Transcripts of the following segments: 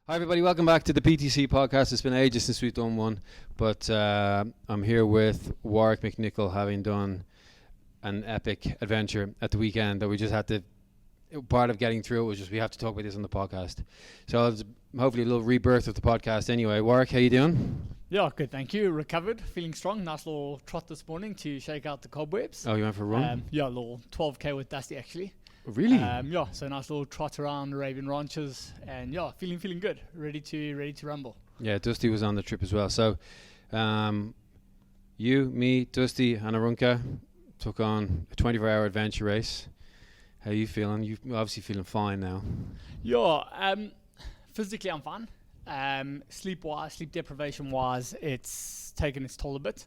Hi everybody, welcome back to the PTC Podcast. It's been ages since we've done one, but I'm here with Warrick MacNicol, having done an epic adventure at the weekend that we just had to, part of getting through it was just we have to talk about this on the podcast. So it's hopefully a little rebirth of the podcast anyway. Warrick, how you doing? Yeah, good, thank you. Recovered, feeling strong. Nice little trot this morning to shake out the cobwebs. Oh, you went for a run? Yeah, a little 12k with Dusty actually. Really? Yeah, so nice little trot around Arabian ranches, and yeah, feeling good, ready to rumble. Yeah, Dusty was on the trip as well. So, you, me, Dusty, and Arunka took on a 24-hour adventure race. How are you feeling? You're obviously feeling fine now. Yeah, physically I'm fine. Sleep deprivation-wise, it's taken its toll a bit.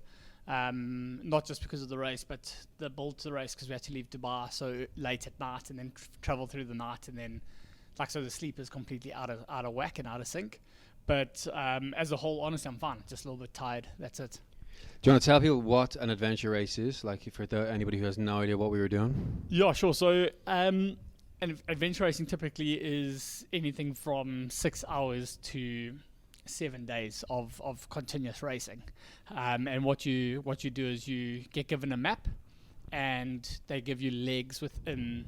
Not just because of the race, but the build to the race, because we had to leave Dubai so late at night and then travel through the night, and then so the sleep is completely out of whack and out of sync. But as a whole, honestly, I'm fine. Just a little bit tired. That's it. Do you want to tell people what an adventure race is, like for anybody who has no idea what we were doing? Yeah, sure. So adventure racing typically is anything from 6 hours to 7 days of continuous racing, and what you do is you get given a map, and they give you legs within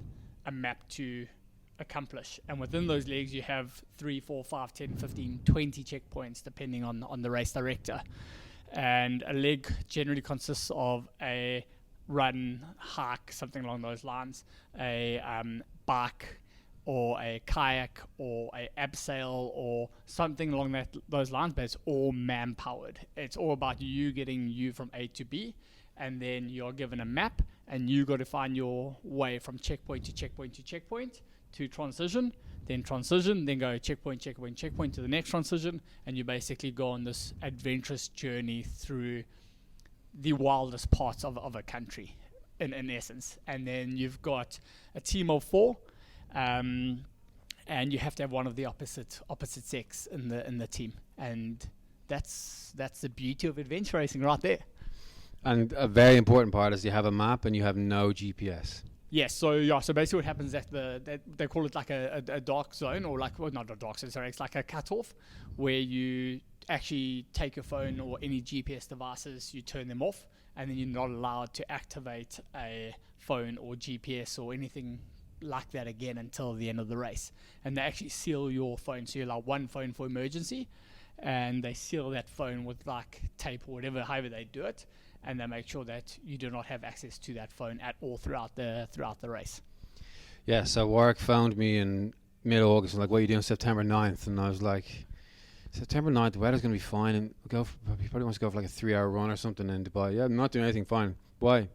a map to accomplish, and within those legs you have 3, 4, 5, 10, 15, 20 checkpoints depending on the race director. And a leg generally consists of a run, hike, something along those lines, a bike, or a kayak, or a abseil, or something along those lines, but it's all man-powered. It's all about you getting you from A to B, and then you're given a map, and you got to find your way from checkpoint to checkpoint to checkpoint to transition, then go checkpoint to the next transition, and you basically go on this adventurous journey through the wildest parts of a country, in essence. And then you've got a team of 4, and you have to have one of the opposite sex in the team, and that's the beauty of adventure racing right there. And a very important part is you have a map and you have no GPS. Yes, so basically what happens is that they call it like a dark zone, or not a dark zone, sorry, it's like a cutoff where you actually take your phone or any GPS devices, you turn them off, and then you're not allowed to activate a phone or GPS or anything like that again until the end of the race. And they actually seal your phone, so you allow one phone for emergency, and they seal that phone with like tape or whatever, however they do it, and they make sure that you do not have access to that phone at all throughout the race. Yeah, so Warrick phoned me in mid-August and like, what are you doing September 9th? And I was like, September 9th, the weather's going to be fine, and he probably wants to go for like a 3-hour run or something in Dubai. Yeah, I'm not doing anything, fine. Why?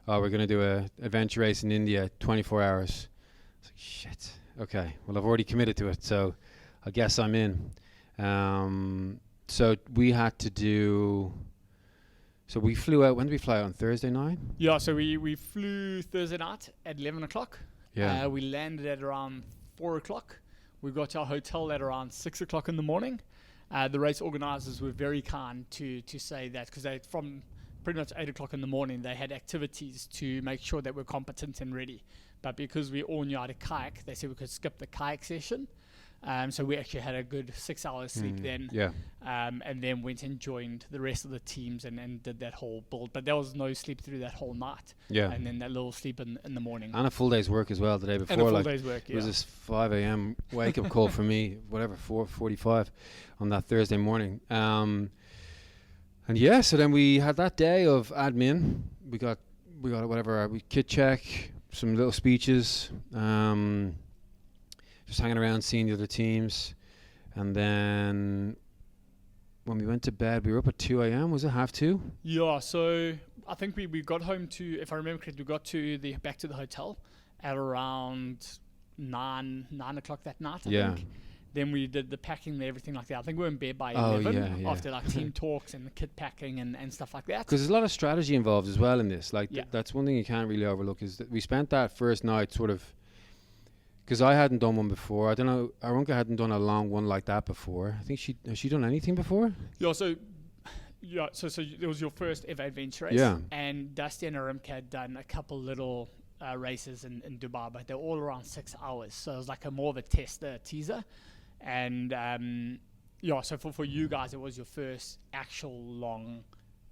Oh, we're going to do a adventure race in India, 24 hours. I was like, shit. Okay, well, I've already committed to it, so I guess I'm in. So we had to do... So we flew out, when did we fly out, on Thursday night? Yeah, so we flew Thursday night at 11 o'clock. Yeah. We landed at around 4 o'clock. We got to our hotel at around 6 o'clock in the morning. The race organizers were very kind to say that, because from pretty much 8 o'clock in the morning, they had activities to make sure that we're competent and ready. But because we all knew how to kayak, they said we could skip the kayak session. So we actually had a good 6 hours sleep then. Yeah. And then went and joined the rest of the teams and did that whole build. But there was no sleep through that whole night. Yeah. And then that little sleep in the morning. And a full day's work as well the day before. And a full day's work, It was this 5 a.m. wake-up call for me, 4:45 on that Thursday morning. And yeah, so then we had that day of admin. We got whatever, we kit check, some little speeches, just hanging around, seeing the other teams. And then when we went to bed, we were up at 2 a.m. Was it 2:30? Yeah, so I think we got home if I remember correctly, we got back to the hotel at around 9 o'clock that night, I think. Then we did the packing and everything like that. I think we were in bed by 11 after like team talks and the kit packing and stuff like that. Because there's a lot of strategy involved as well in this. Like that's one thing you can't really overlook, is that we spent that first night sort of, because I hadn't done one before. I don't know, Arunka hadn't done a long one like that before. I think has she done anything before? Yeah, so it was your first ever adventure race. Yeah. And Dusty and Arunka had done a couple little races in Dubai, but they're all around 6 hours. So it was like more of a teaser. And so for you guys, it was your first actual long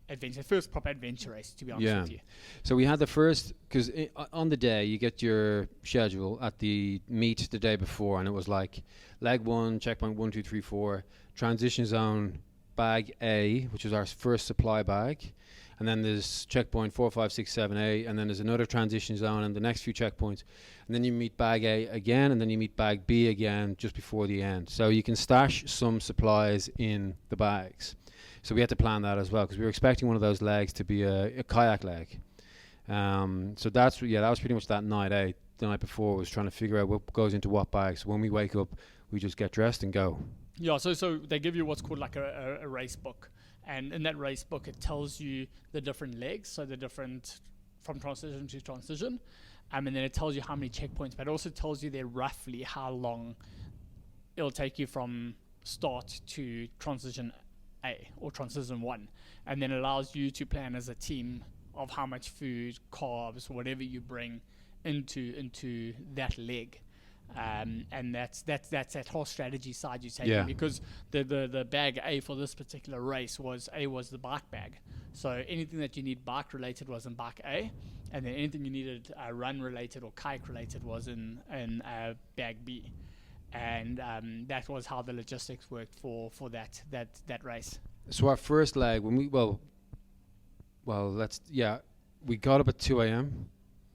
adventure, first proper adventure race, to be honest with you. So we had the first, because on the day you get your schedule at the meet the day before, and it was like leg 1, checkpoint 1, 2, 3, 4, transition zone bag A, which was our first supply bag, and then there's checkpoint 4, 5, 6, 7, 8, and then there's another transition zone and the next few checkpoints, and then you meet bag A again, and then you meet bag B again just before the end. So you can stash some supplies in the bags. So we had to plan that as well, because we were expecting one of those legs to be a kayak leg. So that was pretty much that night. The night before was trying to figure out what goes into what bag. So when we wake up, we just get dressed and go. Yeah, so they give you what's called like a race book. And in that race book, it tells you the different legs, so the different from transition to transition. And then it tells you how many checkpoints, but it also tells you there roughly how long it'll take you from start to transition A or transition 1, and then allows you to plan as a team of how much food, carbs, whatever you bring into that leg. And that's that whole strategy side you take, because the bag A for this particular race was the bike bag. So anything that you need bike related was in bike A, and then anything you needed run related or kayak related was in bag B. And that was how the logistics worked for that race. So our first leg, when we we got up at 2 a.m.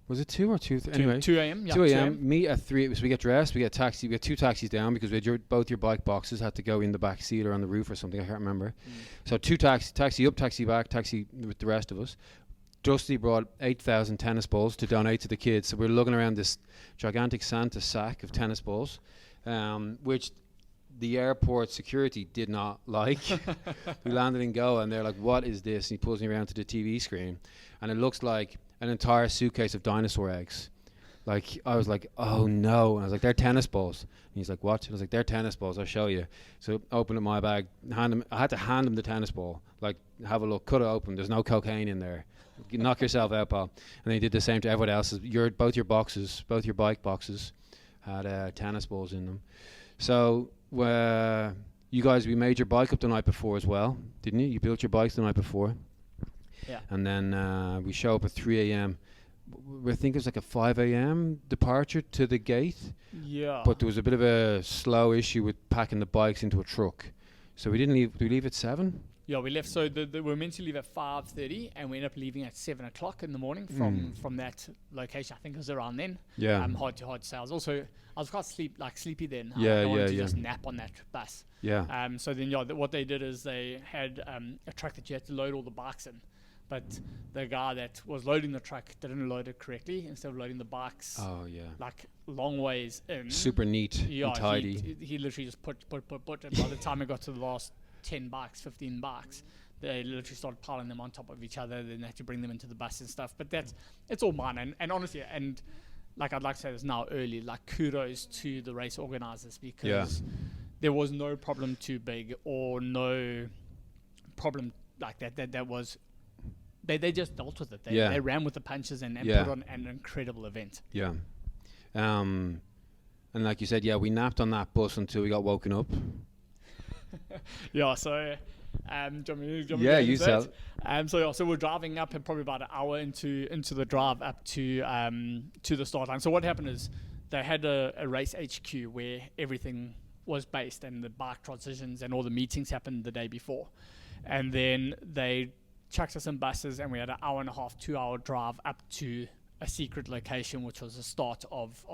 Was it 2 or 2? Anyway, 2 a.m. 2 a.m. Meet at 3. So we get dressed. We get taxi. We get 2 taxis down because both your bike boxes had to go in the back seat or on the roof or something. I can't remember. So 2 taxi up, taxi back, taxi with the rest of us. Dusty brought 8,000 tennis balls to donate to the kids. So we're looking around this gigantic Santa sack of tennis balls, which the airport security did not like. We landed in Goa and they're like, "What is this?" And he pulls me around to the TV screen, and it looks like an entire suitcase of dinosaur eggs. Like, I was like, "Oh no!" And I was like, "They're tennis balls." And he's like, "What?" And I was like, "They're tennis balls. I'll show you." So open up my bag, I had to hand him the tennis ball. Like, have a look, cut it open. There's no cocaine in there. You knock yourself out, pal. And he did the same to everyone else. Both your bike boxes had tennis balls in them. So you guys, we made your bike up the night before as well, didn't you? You built your bikes the night before. Yeah. And then we show up at 3 a.m. We think it was like a 5 a.m. departure to the gate. Yeah. But there was a bit of a slow issue with packing the bikes into a truck. So we didn't leave. Did we leave at 7? Yeah, we left. So we were meant to leave at 5:30, and we ended up leaving at 7 o'clock in the morning from that location. I think it was around then. Yeah. Hard to say. I was quite sleepy then. I wanted to just nap on that bus. Yeah. So then, what they did is they had a truck that you had to load all the bikes in. But the guy that was loading the truck didn't load it correctly. Instead of loading the bikes, like long ways in, super neat and tidy. He literally just put. And by the time it got to the last 10 bikes, 15 bikes, they literally started piling them on top of each other. Then they had to bring them into the bus and stuff. But it's all mine. And honestly, and like I'd like to say this now early, like kudos to the race organizers, because there was no problem too big or no problem like that. That was. They just dealt with it. They ran with the punches and put on an incredible event. Yeah. And like you said, we napped on that bus until we got woken up. So you tell. So we're driving up and probably about an hour into the drive up to the start line. So what happened is they had a race HQ where everything was based, and the bike transitions and all the meetings happened the day before. And then they chucked us in buses, and we had an hour and a half, 2-hour drive up to a secret location, which was the start of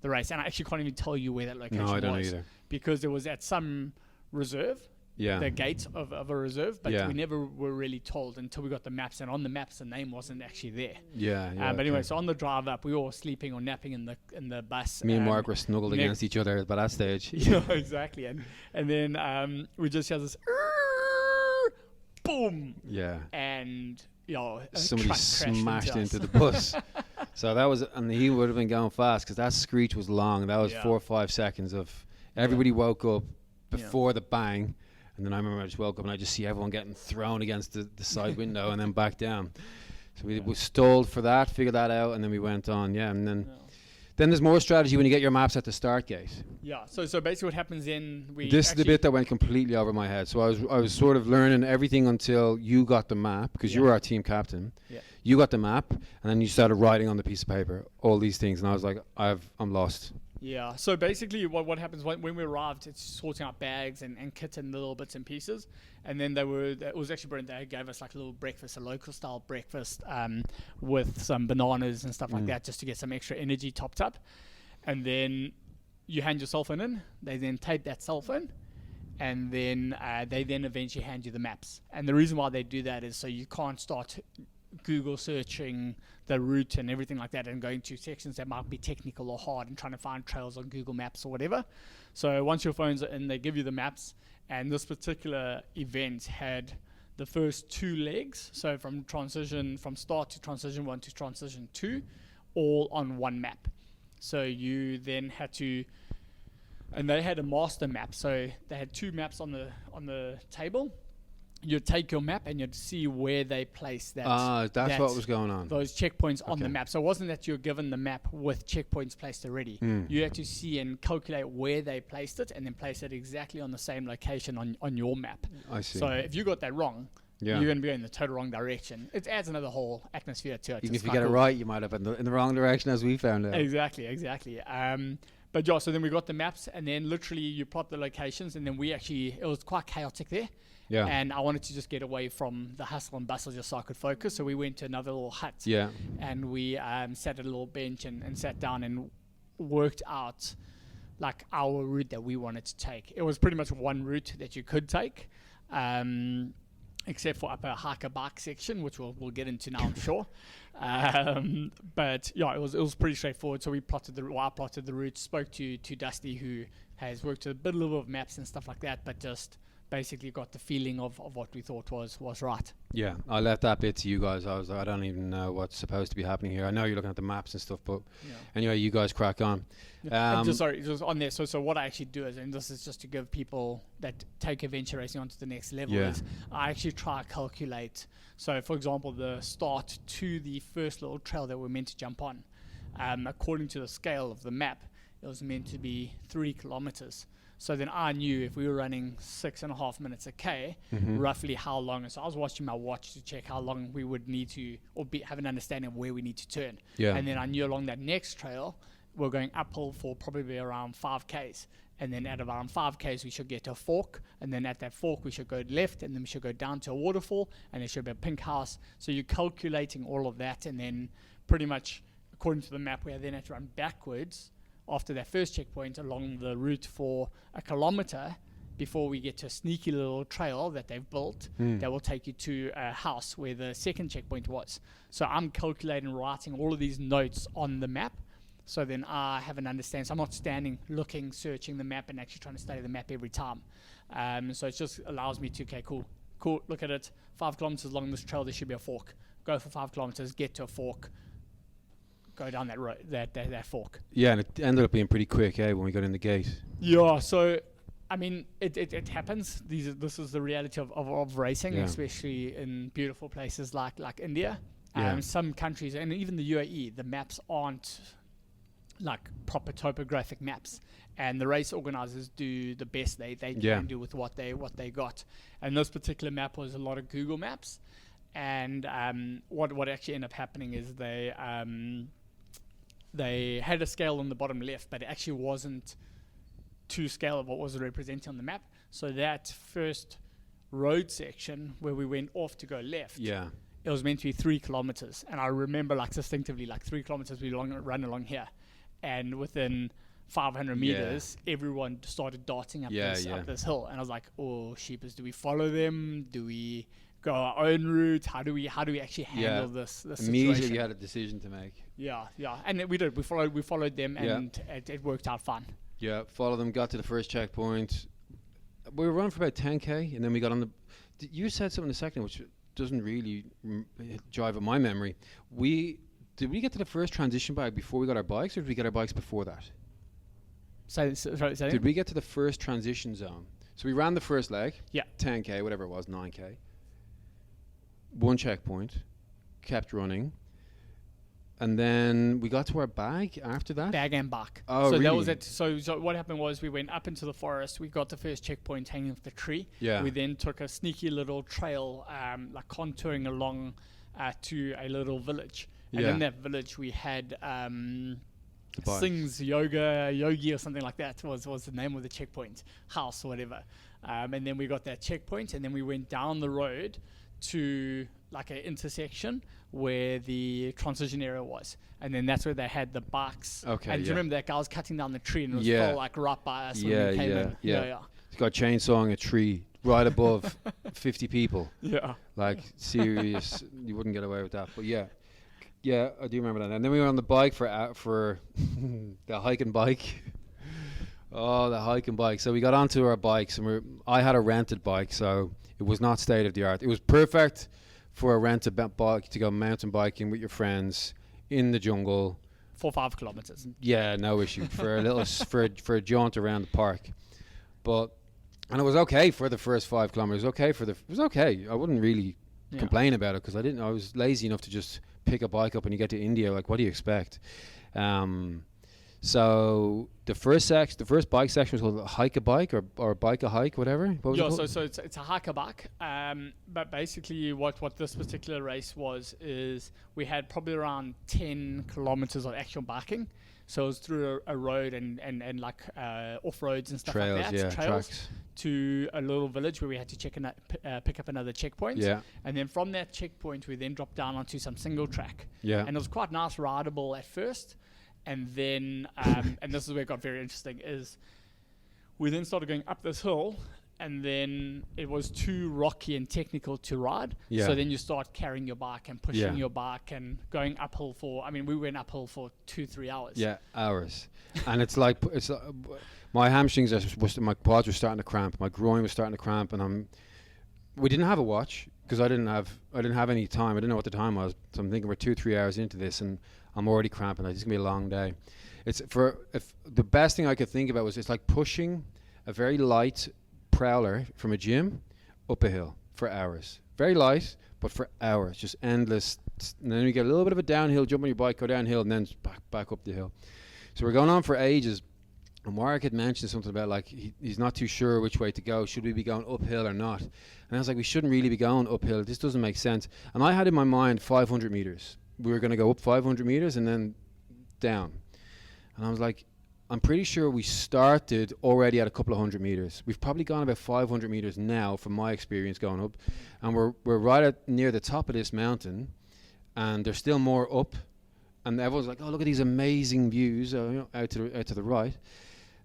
the race. And I actually can't even tell you where that location was. No, I don't either. Because it was at some reserve, the gate of a reserve, but we never were really told until we got the maps, and on the maps the name wasn't actually there. But anyway, so on the drive up, we were all sleeping or napping in the bus. Me and Mark were snuggled against each other by that stage. Exactly. And then we just had this boom. Yeah. And somebody smashed into the bus. So that was, and he would have been going fast because that screech was long. That was 4 or 5 seconds of everybody woke up before the bang, and then I remember I just woke up and I just see everyone getting thrown against the side window and then back down. So we stalled for that, figured that out, and then we went on. And then Then there's more strategy when you get your maps at the start gate. Yeah. So basically, what happens then? This is the bit that went completely over my head. So I was sort of learning everything until you got the map, because you were our team captain. Yeah. You got the map, and then you started writing on the piece of paper all these things, and I was like, I'm lost. Yeah. So basically, what happens when we arrived, it's sorting out bags and kits and little bits and pieces, and then it was actually brilliant. They gave us like a little breakfast, a local style breakfast, with some bananas and stuff like that, just to get some extra energy topped up. And then you hand your cell phone in. They then tape that cell phone, and then they then eventually hand you the maps. And the reason why they do that is so you can't start Google searching the route and everything like that and going to sections that might be technical or hard and trying to find trails on Google Maps or whatever. So once your phones are in, they give you the maps, and this particular event had the first 2 legs, so from start to transition 1 to transition 2, all on one map. So you then had to, and they had a master map, so they had 2 maps on the table. You'd take your map and you'd see where they placed that. That's what was going on. Those checkpoints on the map. So it wasn't that you're given the map with checkpoints placed already. You had to see and calculate where they placed it, and then place it exactly on the same location on your map. I see. So if you got that wrong, you're going to be in the total wrong direction. It adds another whole atmosphere to it. Even if you get it right, you might have been in the wrong direction, as we found out. Exactly. But yeah, so then we got the maps, and then literally you plot the locations, and then it was quite chaotic there. Yeah. And I wanted to just get away from the hustle and bustle just so I could focus. So we went to another little hut. Yeah. And we sat at a little bench and sat down and worked out like our route that we wanted to take. It was pretty much one route that you could take, except for up a hiker bike section, which we'll get into now, I'm sure. But yeah, it was pretty straightforward. So I plotted the route, spoke to Dusty, who has worked a little bit of maps and stuff like that, but just basically got the feeling of what we thought was right. Yeah, I left that bit to you guys. I was like, I don't even know what's supposed to be happening here. I know you're looking at the maps and stuff, but anyway, you guys crack on. Just on there. So what I actually do is, and this is just to give people that take adventure racing onto the next level, is I actually try to calculate. So for example, the start to the first little trail that we're meant to jump on, according to the scale of the map, it was meant to be 3 kilometers. So then I knew if we were running 6.5 minutes a K, roughly how long. So I was watching my watch to check how long we would need to, have an understanding of where we need to turn. Yeah. And then I knew along that next trail, we're going uphill for probably around 5Ks. And then at around 5Ks, we should get to a fork. And then at that fork, we should go left, and then we should go down to a waterfall, and there should be a pink house. So you're calculating all of that, and then pretty much, according to the map, we then have to run backwards after that first checkpoint along the route for 1 kilometer before we get to a sneaky little trail that they've built that will take you to a house where the second checkpoint was. So I'm calculating, writing all of these notes on the map, so then I have an understanding. So I'm not standing, looking, searching the map and actually trying to study the map every time. So it just allows me to, okay, cool, look at it, 5 kilometers along this trail, there should be a fork. Go for 5 kilometers, get to a fork, go down that road, that fork. Yeah, and it ended up being pretty quick, when we got in the gate. Yeah, so I mean, it happens. This is the reality of racing, especially in beautiful places like India. Some countries, and even the UAE, the maps aren't like proper topographic maps, and the race organizers do the best they can do with what they got. And this particular map was a lot of Google Maps. And what actually ended up happening is they had a scale on the bottom left, but it actually wasn't to scale of what was represented on the map. So that first road section where we went off to go left, it was meant to be 3 kilometers. And I remember distinctively 3 kilometers we run along here. And within 500 meters, everyone started darting up this hill. And I was like, oh, sheepers, do we follow them? Do we go our own route? How do we actually handle this Immediately situation? You had a decision to make. Yeah, and we did. We followed them, and it worked out fine. Yeah, followed them, got to the first checkpoint. We were running for about 10K, and then we got on the... You said something a second, which doesn't really jive with my memory. Did we get to the first transition bag before we got our bikes, or did we get our bikes before that? Sorry. Did we get to the first transition zone? So we ran the first leg, 10K, whatever it was, 9K. One checkpoint, kept running. And then we got to our bag after that. Bag and back. Oh, so really? that was it. So what happened was we went up into the forest. We got the first checkpoint hanging off the tree. Yeah. We then took a sneaky little trail, like contouring along to a little village. And Yeah. in that village we had bikes. Sings Yogi or something like that was the name of the checkpoint house or whatever. And then we got that checkpoint, and then we went down the road to like an intersection where the transition area was, and then that's where they had the bikes. Okay, and do you yeah. remember that guy was cutting down the tree, and it was Yeah. full like right by us when Yeah, we came yeah, in. yeah. He's got chainsawing a tree right above 50 people. Yeah. Like, serious. You wouldn't get away with that. But yeah, I do remember that. And then we were on the bike for the hike and bike. Oh, the hike and bike. So we got onto our bikes, and I had a rented bike, so it was not state of the art. It was perfect for a rented bike to go mountain biking with your friends in the jungle. 4-5 kilometers. Yeah, no issue for a little for a jaunt around the park. And it was okay for the first 5 kilometers. It was okay. I wouldn't really complain about it because I was lazy enough to just pick a bike up and you get to India. Like, what do you expect? So the first bike section was called hike a bike or bike a hike, whatever. What was it called? So it's a hike a bike. But basically what this particular race was is we had probably around 10 kilometers of actual biking. So it was through a road and like off roads and stuff Trails, like that. yeah, Trails tracks. To a little village where we had to pick up another checkpoint. Yeah. And then from that checkpoint we then dropped down onto some single track. Yeah. And it was quite nice rideable at first. And then, and this is where it got very interesting, is we then started going up this hill, and then it was too rocky and technical to ride. Yeah. So then you start carrying your bike and pushing your bike and going uphill we went uphill for 2-3 hours. Yeah, hours. And it's like my hamstrings my quads were starting to cramp, my groin was starting to cramp, and we didn't have a watch because I didn't have any time. I didn't know what the time was. So I'm thinking we're 2-3 hours into this, and I'm already cramping. It's gonna be a long day. The best thing I could think about was it's like pushing a very light prowler from a gym up a hill for hours. Very light, but for hours, just endless. And then you get a little bit of a downhill, jump on your bike, go downhill, and then back up the hill. So we're going on for ages. And Warrick had mentioned something about like he's not too sure which way to go. Should we be going uphill or not? And I was like, we shouldn't really be going uphill. This doesn't make sense. And I had in my mind 500 meters. We were going to go up 500 meters and then down. And I was like, I'm pretty sure we started already at a couple of 100 meters. We've probably gone about 500 meters now from my experience going up. And we're right near the top of this mountain. And there's still more up. And everyone's like, oh, look at these amazing views out to the right.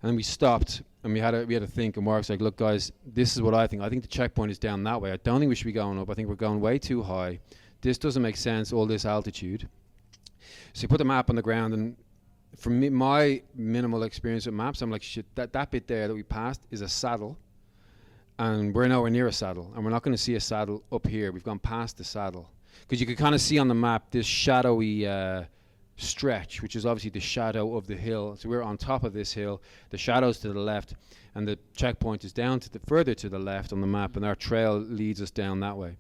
And then we stopped and we had to think. And Mark's like, look, guys, this is what I think. I think the checkpoint is down that way. I don't think we should be going up. I think we're going way too high. This doesn't make sense, all this altitude. So you put the map on the ground, and from my minimal experience with maps, I'm like, shit, that bit there that we passed is a saddle, and we're nowhere near a saddle, and we're not going to see a saddle up here. We've gone past the saddle. Because you could kind of see on the map this shadowy stretch, which is obviously the shadow of the hill. So we're on top of this hill, the shadow's to the left, and the checkpoint is down further to the left on the map, and our trail leads us down that way.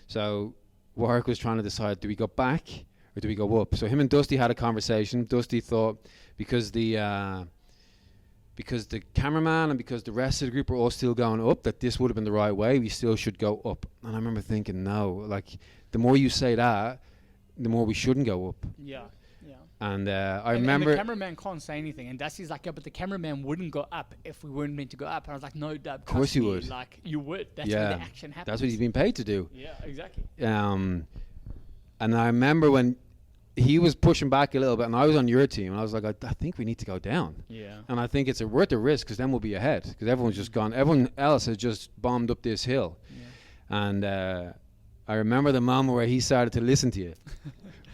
So Warrick was trying to decide, do we go back or do we go up? So him and Dusty had a conversation. Dusty thought because the cameraman and because the rest of the group were all still going up, that this would have been the right way. We still should go up. And I remember thinking, no, like the more you say that, the more we shouldn't go up. Yeah. And I And remember the cameraman can't say anything, and Dusty's like, yeah, but the cameraman wouldn't go up if we weren't meant to go up. And I was like, no, Dub, of course he me. would. Like, you would. That's where the action happens. That's what he's been paid to do. Yeah, exactly. And I remember when he was pushing back a little bit, and I was on your team, and I was like, I think we need to go down. Yeah. And I think it's worth the risk because then we'll be ahead because everyone's just gone. Everyone else has just bombed up this hill. Yeah. And I remember the moment where he started to listen to you.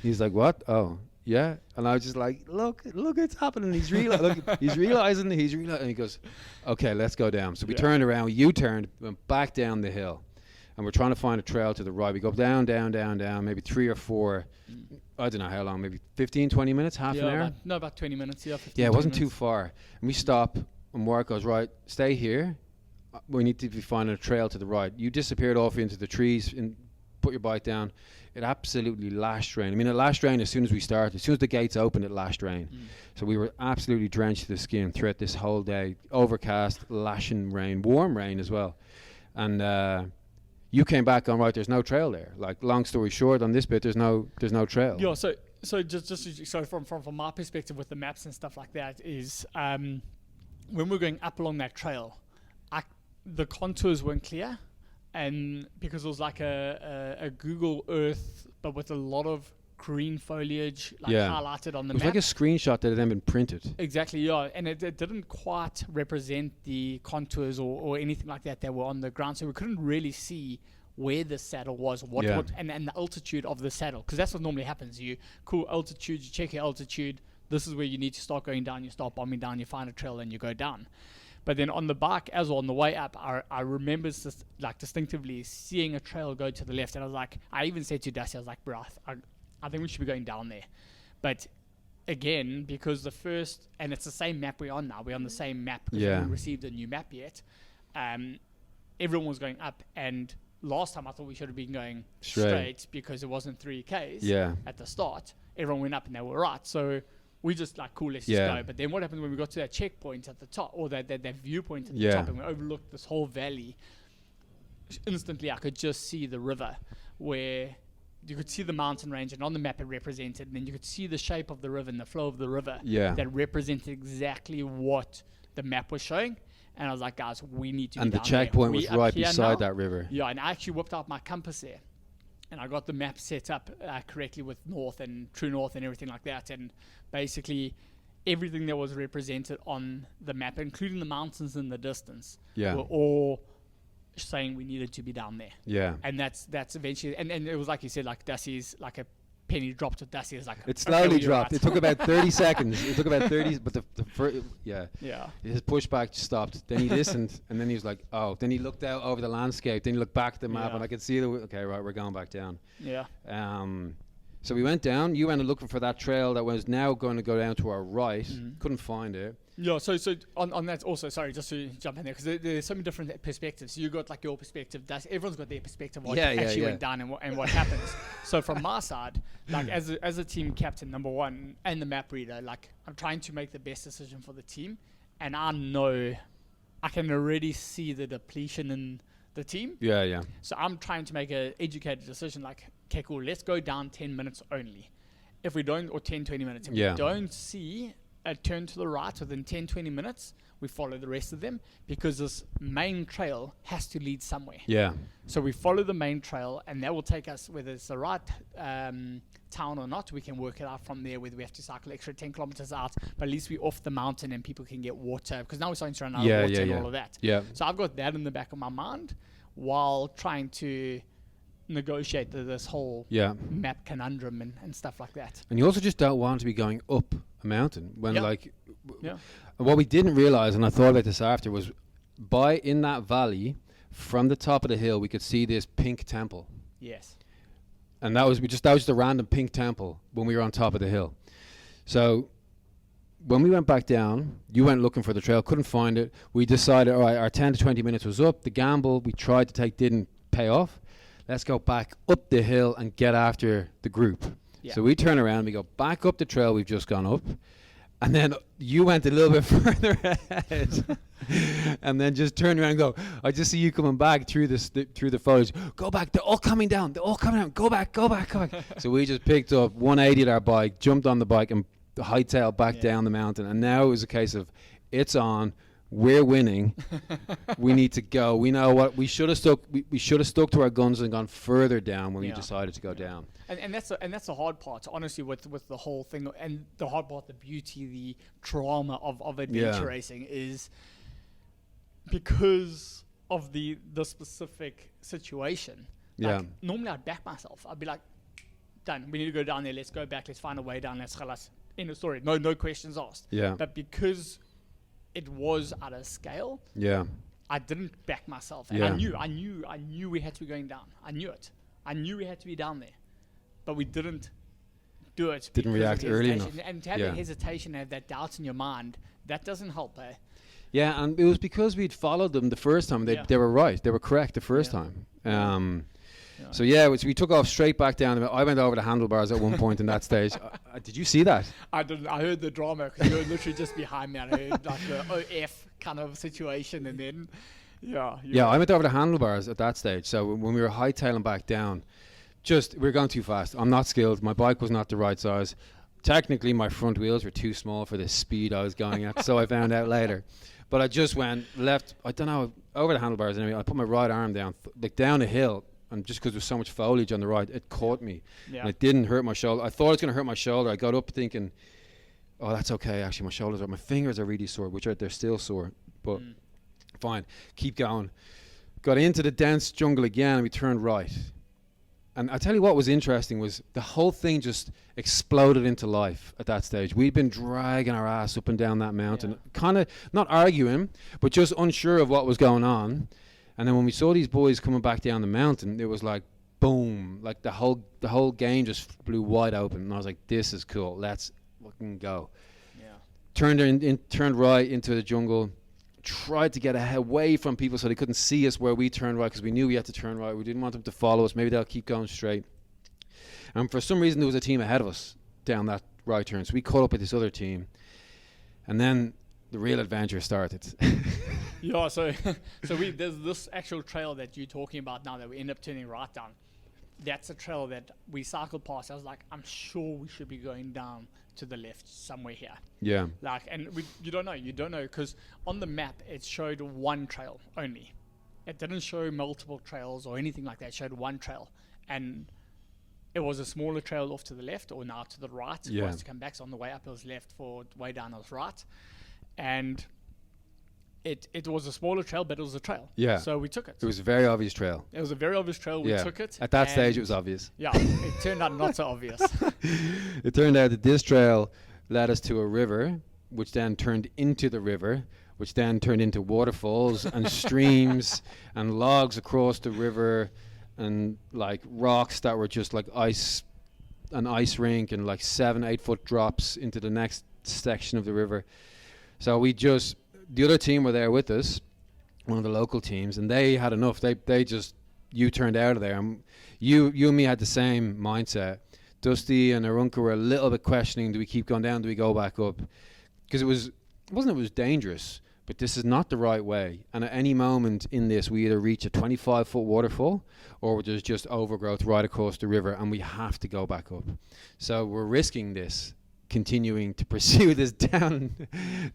He's like, what? Oh, yeah. And I was just like, look, it's happening. He's realizing. And he goes, okay, let's go down. So we turned around, U-turned, went back down the hill. And we're trying to find a trail to the right. We go down, maybe 3 or 4, I don't know how long, maybe 15, 20 minutes, half an hour? About 20 minutes, 15, yeah, it wasn't minutes. too far. And we stop, and Warrick goes, right, stay here. We need to be finding a trail to the right. You disappeared off into the trees, put your bike down. It absolutely lashed rain. I mean, it lashed rain as soon as we started. As soon as the gates opened, it lashed rain. So we were absolutely drenched to the skin throughout this whole day. Overcast, lashing rain, warm rain as well. And you came back on, right, there's no trail there. Like, long story short, on this bit, there's no trail. Yeah, so just from my perspective with the maps and stuff like that is when we're going up along that trail, the contours weren't clear, and because it was like a Google Earth, but with a lot of green foliage highlighted on the map. It was like a screenshot that had then been printed. Exactly, yeah, and it didn't quite represent the contours or anything like that were on the ground, so we couldn't really see where the saddle was, and the altitude of the saddle, because that's what normally happens. You altitude, you check your altitude, this is where you need to start going down, you start bombing down, you find a trail and you go down. But then on the bike as well, on the way up, I remember distinctively seeing a trail go to the left, and I was like, I even said to Dusty, I was like, bro, I think we should be going down there. But again, because and it's the same map we're on now, we're on the same map because we haven't received a new map yet. Everyone was going up, and last time I thought we should have been going straight because it wasn't 3Ks at the start. Everyone went up and they were right. So we just like, cool, let's just go. But then what happened when we got to that checkpoint at the top, or that viewpoint at the top, and we overlooked this whole valley? Instantly, I could just see the river, where you could see the mountain range, and on the map it represented, and then you could see the shape of the river and the flow of the river that represented exactly what the map was showing. And I was like, guys, we need to be down there. And the checkpoint was right beside that river. Yeah, and I actually whipped out my compass there, and I got the map set up correctly with north and true north and everything like that. And basically everything that was represented on the map, including the mountains in the distance, were all saying we needed to be down there. Yeah. And that's eventually, and it was like you said, like Dusty's, like a penny dropped with Dusty. It's like, it slowly dropped. It took about 30 seconds. It took about 30, but the first, his pushback stopped. Then he listened, and then he was like, oh. Then he looked out over the landscape. Then he looked back at the map, and I could see okay, right, we're going back down. Yeah. So we went down. You went looking for that trail that was now going to go down to our right. Couldn't find it. Yeah, so on that also, sorry, just to jump in there, because there's so many different perspectives. So you got like your perspective, everyone's got their perspective of what actually went down and what happens. So from my side, like as a team captain, number one, and the map reader, like I'm trying to make the best decision for the team, and I know I can already see the depletion in the team. Yeah, yeah. So I'm trying to make an educated decision, like, okay, cool, let's go down 10 minutes only. If we don't, or 10, 20 minutes, if we don't see a turn to the right within 10, 20 minutes, we follow the rest of them, because this main trail has to lead somewhere. Yeah. So we follow the main trail, and that will take us, whether it's the right town or not, we can work it out from there, whether we have to cycle extra 10 kilometers out, but at least we're off the mountain and people can get water, because now we're starting to run out of water and all of that. Yeah. So I've got that in the back of my mind while trying to negotiate this whole map conundrum and stuff like that. And you also just don't want to be going up a mountain when what we didn't realize, and I thought about this after, was in that valley from the top of the hill we could see this pink temple. Yes. And that was just a random pink temple when we were on top of the hill. So when we went back down, you went looking for the trail, couldn't find it. We decided, all right, our 10 to 20 minutes was up. The gamble we tried to take didn't pay off. Let's go back up the hill and get after the group. Yeah. So we turn around, we go back up the trail we've just gone up, and then you went a little bit further ahead, and then just turn around and go, I just see you coming back through the foliage. Go back, they're all coming down, go back. So we just picked up 180 our bike, jumped on the bike, and hightailed back down the mountain. And now it was a case of, it's on. We're winning. We need to go. We know what we should have stuck. We should have stuck to our guns and gone further down when we decided to go down. And that's the hard part, honestly, with the whole thing. And the hard part, the beauty, the drama of adventure racing is because of the specific situation. Like, normally I'd back myself. I'd be like, done. We need to go down there. Let's go back. Let's find a way down. Let's khalas. End of story. No questions asked. Yeah. But because it was at a scale. Yeah. I didn't back myself, and I knew we had to be going down. I knew it. I knew we had to be down there, but we didn't do it. Didn't react early enough. And to have that hesitation, have that doubt in your mind, that doesn't help, eh? Yeah, and it was because we'd followed them the first time. They were right. They were correct the first time. Yeah. So we took off straight back down. I went over the handlebars at one point in that stage. Did you see that? I didn't. I heard the drama because you were literally just behind me. I heard like the OF kind of situation, and then I went over the handlebars at that stage. So when we were hightailing back down, we were going too fast. I'm not skilled. My bike was not the right size. Technically, my front wheels were too small for the speed I was going at. So I found out later. But I just went left. I don't know, over the handlebars. Anyway, I put my right arm down, down a hill. And just because there was so much foliage on the right, it caught me. Yeah. And it didn't hurt my shoulder. I thought it was going to hurt my shoulder. I got up thinking, oh, that's okay. Actually, my fingers are really sore, they're still sore. But fine, keep going. Got into the dense jungle again, and we turned right. And I tell you what was interesting was the whole thing just exploded into life at that stage. We'd been dragging our ass up and down that mountain, kind of not arguing, but just unsure of what was going on. And then when we saw these boys coming back down the mountain, it was like, boom, like the whole game just blew wide open. And I was like, this is cool. Let's fucking go. Yeah. Turned right into the jungle. Tried to get away from people so they couldn't see us where we turned right, because we knew we had to turn right. We didn't want them to follow us. Maybe they'll keep going straight. And for some reason, there was a team ahead of us down that right turn. So we caught up with this other team. And then the real adventure started. Yeah, so there's this actual trail that you're talking about now that we end up turning right down. That's a trail that we cycled past. I was like, I'm sure we should be going down to the left somewhere here. Yeah. And you don't know, because on the map it showed one trail only. It didn't show multiple trails or anything like that. It showed one trail, and it was a smaller trail off to the left, or now to the right for us to come back. So on the way up it was left, for way down it was right, and it was a smaller trail, but it was a trail. Yeah. So we took it. It was a very obvious trail. It was a very obvious trail. We took it. At that stage, it was obvious. Yeah. It turned out not so obvious. It turned out that this trail led us to a river, which then turned into the river, which then turned into waterfalls and streams and logs across the river, and like rocks that were just like an ice rink, and like 7-8 foot drops into the next section of the river. So the other team were there with us, one of the local teams, and they had enough. They just U-turned out of there. And you and me had the same mindset. Dusty and Arunca were a little bit questioning, do we keep going down, do we go back up? Because it was dangerous, but this is not the right way. And at any moment in this, we either reach a 25-foot waterfall, or there's just overgrowth right across the river, and we have to go back up. So we're risking this, continuing to pursue this down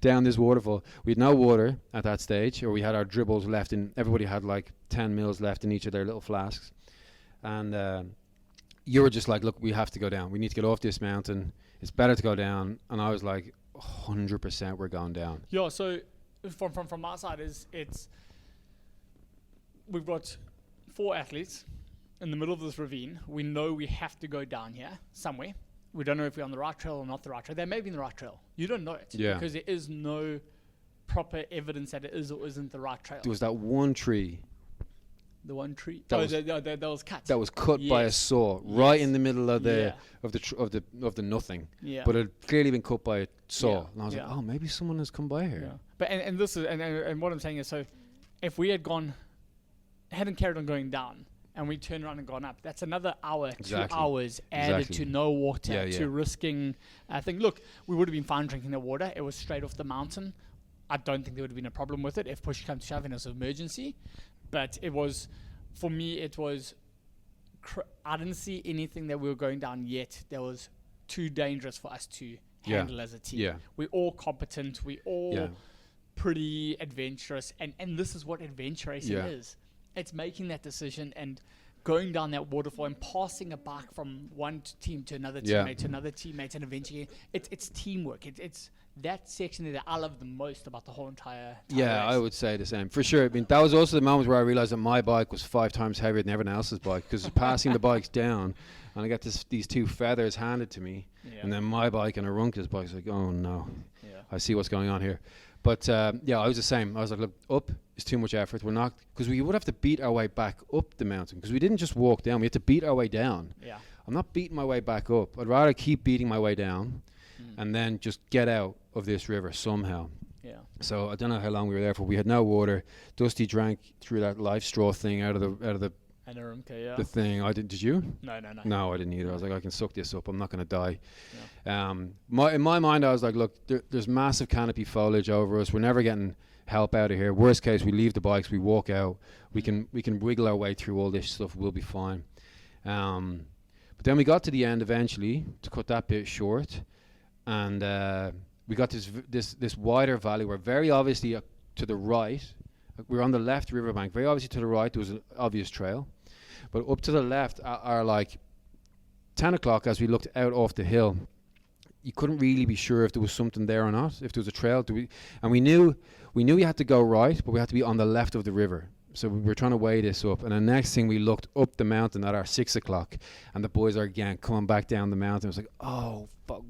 this waterfall. We had no water at that stage, or we had our dribbles left in. Everybody had like 10 mils left in each of their little flasks, and you were just like, look, we have to go down. We need to get off this mountain. It's better to go down. And I was like, 100% we're going down. Yeah. So from our side it's we've got 4 athletes in the middle of this ravine. We know we have to go down here somewhere. We don't know if we're on the right trail or not the right trail. They may be in the right trail. You don't know it. Yeah. Because there is no proper evidence that it is or isn't the right trail. There was that one tree. The one tree that was cut. That was cut by a saw right in the middle of the nothing. Yeah. But it had clearly been cut by a saw. Yeah. And I was like, oh, maybe someone has come by here. Yeah. But and this is and what I'm saying is, so if we hadn't carried on going down, and we turned around and gone up, that's another hour, 2 hours added to no water, to risking. I think, look, we would have been fine drinking the water. It was straight off the mountain. I don't think there would have been a problem with it if push comes to shove and it was an emergency. But it was, for me, it was, I didn't see anything that we were going down yet that was too dangerous for us to handle as a team. Yeah. We're all competent. We're all pretty adventurous. And this is what adventure racing is. It's making that decision and going down that waterfall and passing a bike from one team to another teammate to another teammate, and eventually it's teamwork. It's that section that I love the most about the whole entire race. I would say the same for sure. I mean, that was also the moment where I realized that my bike was 5 times heavier than everyone else's bike, because passing the bikes down, and I got these 2 feathers handed to me, and then my bike and Arunca's bike was like, oh no, I see what's going on here. But I was the same. I was like, look, up is too much effort. We're not, because we would have to beat our way back up the mountain, because we didn't just walk down. We had to beat our way down. Yeah. I'm not beating my way back up. I'd rather keep beating my way down and then just get out of this river somehow. Yeah. So I don't know how long we were there for. We had no water. Dusty drank through that life straw thing out of the And Urumqa, yeah. the thing. Did you? No. No, I didn't either. I was like, I can suck this up. I'm not going to die. Yeah. In my mind, I was like, look, there's massive canopy foliage over us. We're never getting help out of here. Worst case, we leave the bikes, we walk out. We can wiggle our way through all this stuff. We'll be fine. But then we got to the end eventually, to cut that bit short, and we got this wider valley where very obviously to the right, we're on the left riverbank. Very obviously to the right there was an obvious trail, but up to the left are like 10 o'clock as we looked out off the hill. You couldn't really be sure if there was something there or not, if there was a trail. And we knew we had to go right, but we had to be on the left of the river. So we were trying to weigh this up. And the next thing, we looked up the mountain at our 6 o'clock, and the boys are again coming back down the mountain. I was like, oh, fuck,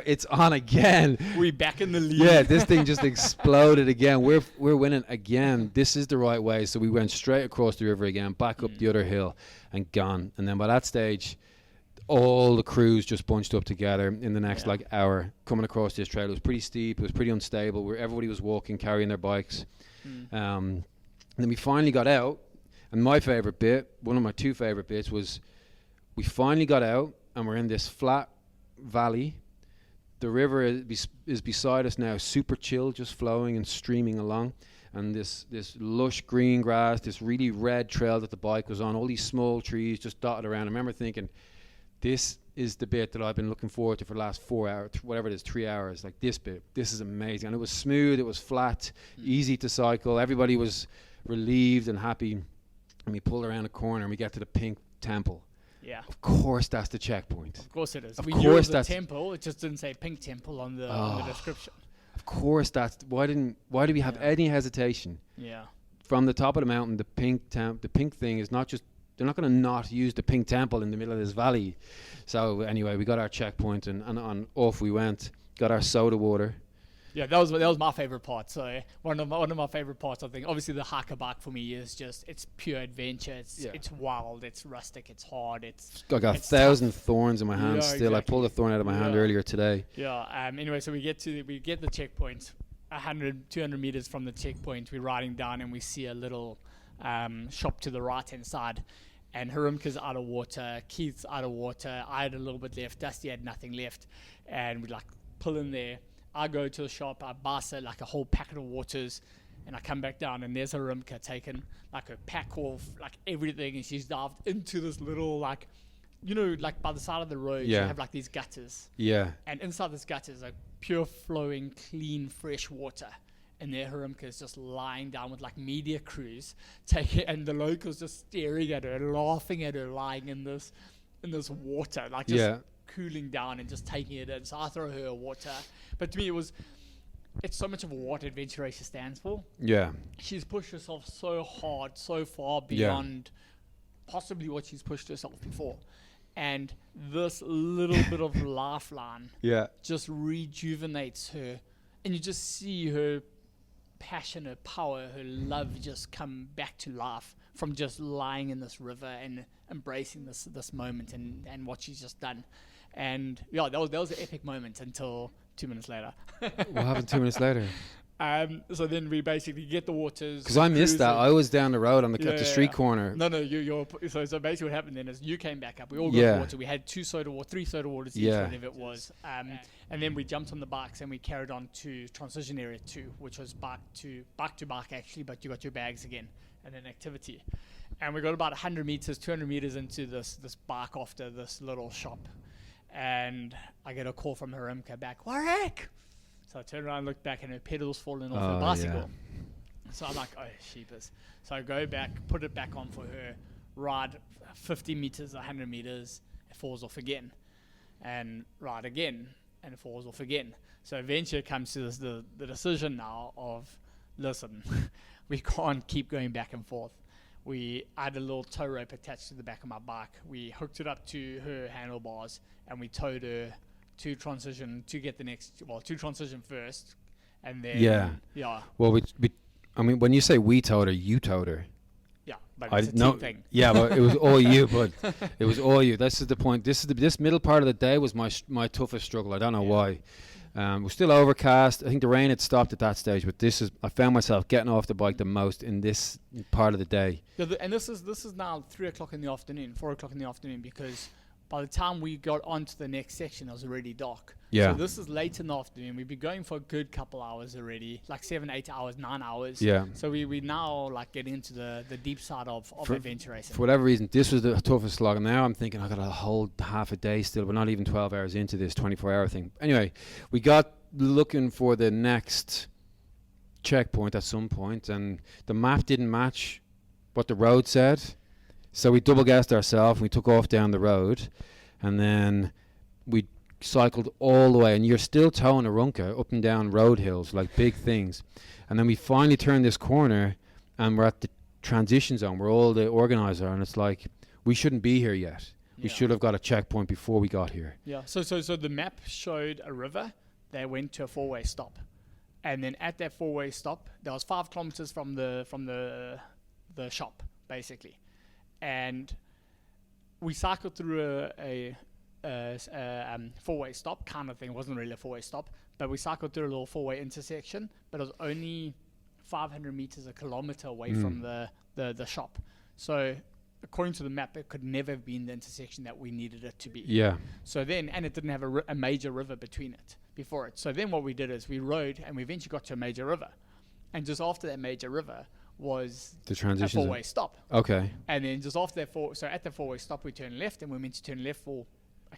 it's on again. We're back in the lead. Yeah, this thing just exploded again. We're winning again. This is the right way. So we went straight across the river again, back up the other hill, and gone. And then by that stage, all the crews just bunched up together in the next hour coming across this trail. It was pretty steep. It was pretty unstable. Where everybody was walking, carrying their bikes. And then we finally got out. And my favorite bit, one of my two favorite bits, was we finally got out and we're in this flat valley. The river is beside us now, super chill, just flowing and streaming along. And this lush green grass, this really red trail that the bike was on, all these small trees just dotted around. I remember thinking, this is the bit that I've been looking forward to for the last 4 hours, whatever it is, 3 hours. Like this bit, this is amazing. And it was smooth, it was flat, easy to cycle. Everybody was relieved and happy. And we pulled around a corner and we get to the pink temple. Yeah. Of course that's the checkpoint. Of course it is. Of we course knew it was that's the temple, it just didn't say pink temple on the description. Of course that's why did we have any hesitation? Yeah. From the top of the mountain, the pink thing is not just, they're not going to not use the pink temple in the middle of this valley. So anyway, we got our checkpoint and off we went. Got our soda water. Yeah, that was my favorite part. So one of my favorite parts, I think. Obviously, the hike back for me is just, it's pure adventure. It's wild. It's rustic. It's hard. I got 1,000 thorns in my hand still. Exactly. I pulled a thorn out of my hand earlier today. Yeah. Anyway, so we get the checkpoint, 100, 200 meters from the checkpoint. We're riding down and we see a little shop to the right hand side. And Harumka's out of water, Keith's out of water. I had a little bit left. Dusty had nothing left, and we pull in there. I go to the shop, I buy a whole packet of waters, and I come back down, and there's Harumka taking a pack of everything, and she's dived into this little by the side of the road, you have these gutters. Yeah. And inside this gutter is pure flowing, clean, fresh water. And there Harumka is just lying down with media crews, and the locals just staring at her, laughing at her, lying in this water, cooling down and just taking it in. So I throw her water. But to me, it's so much of what Adventure Racer stands for. Yeah. She's pushed herself so hard, so far beyond possibly what she's pushed herself before. And this little bit of lifeline just rejuvenates her. And you just see her passion, her power, her love just come back to life from just lying in this river and embracing this moment and what she's just done. And that was an epic moment until 2 minutes later. What happened 2 minutes later? So then we basically get the waters. Because I missed that. I was down the road on the street corner. No, you're so basically what happened then is you came back up. We all got water. We had 3 soda waters each, whatever it was. And then we jumped on the bikes and we carried on to transition area 2, which was bike to bike actually, but you got your bags again and then activity. And we got about 100 meters, 200 meters into this bike after this little shop. And I get a call from Harumka back, Warrick! So I turn around and look back and her pedals falling off her bicycle. So I'm like, oh, sheepers. So I go back, put it back on for her, ride 50 meters, 100 meters, it falls off again. And ride again, and it falls off again. So eventually it comes to the decision now of, listen, we can't keep going back and forth. I had a little tow rope attached to the back of my bike. We hooked it up to her handlebars, and we towed her to transition to transition first, and then Well, I mean, when you say we towed her, you towed her. Yeah, but it's a team thing. Yeah, but it was all you. But it was all you. This is the point. This middle part of the day was my toughest struggle. I don't know why. We're still overcast. I think the rain had stopped at that stage, but I found myself getting off the bike the most in this part of the day. Yeah, and this is now 3 o'clock in the afternoon, 4 o'clock in the afternoon, because by the time we got onto the next section, it was already dark. Yeah. So this is late in the afternoon. We've been going for a good couple hours already, like 7, 8 hours, 9 hours. Yeah. So we now like getting into the deep side of adventure racing. For whatever reason, this was the toughest slog. And now I'm thinking I got a whole half a day still. We're not even 12 hours into this 24-hour thing. Anyway, we got looking for the next checkpoint at some point, and the map didn't match what the road said. So we double guessed ourselves. We took off down the road, and then we cycled all the way, and you're still towing a runka up and down road hills, like big things. And then we finally turned this corner, and we're at the transition zone where all the organisers are, and it's like, we shouldn't be here yet. We should have got a checkpoint before we got here. Yeah. So the map showed a river that went to a 4-way stop, and then at that 4-way stop, there was 5 kilometers from the shop basically, and we cycled through a 4-way stop kind of thing. It wasn't really a 4-way stop, but we cycled through a little 4-way intersection, but it was only 500 meters, a kilometer away from the shop. So according to the map, it could never have been the intersection that we needed it to be. Yeah. So then, and it didn't have a major river between it before it. So then what we did is we rode, and we eventually got to a major river, and just after that major river was the transition a 4-way stop. Okay. And then just after that so at the 4-way stop, we turned left, and we meant to turn left for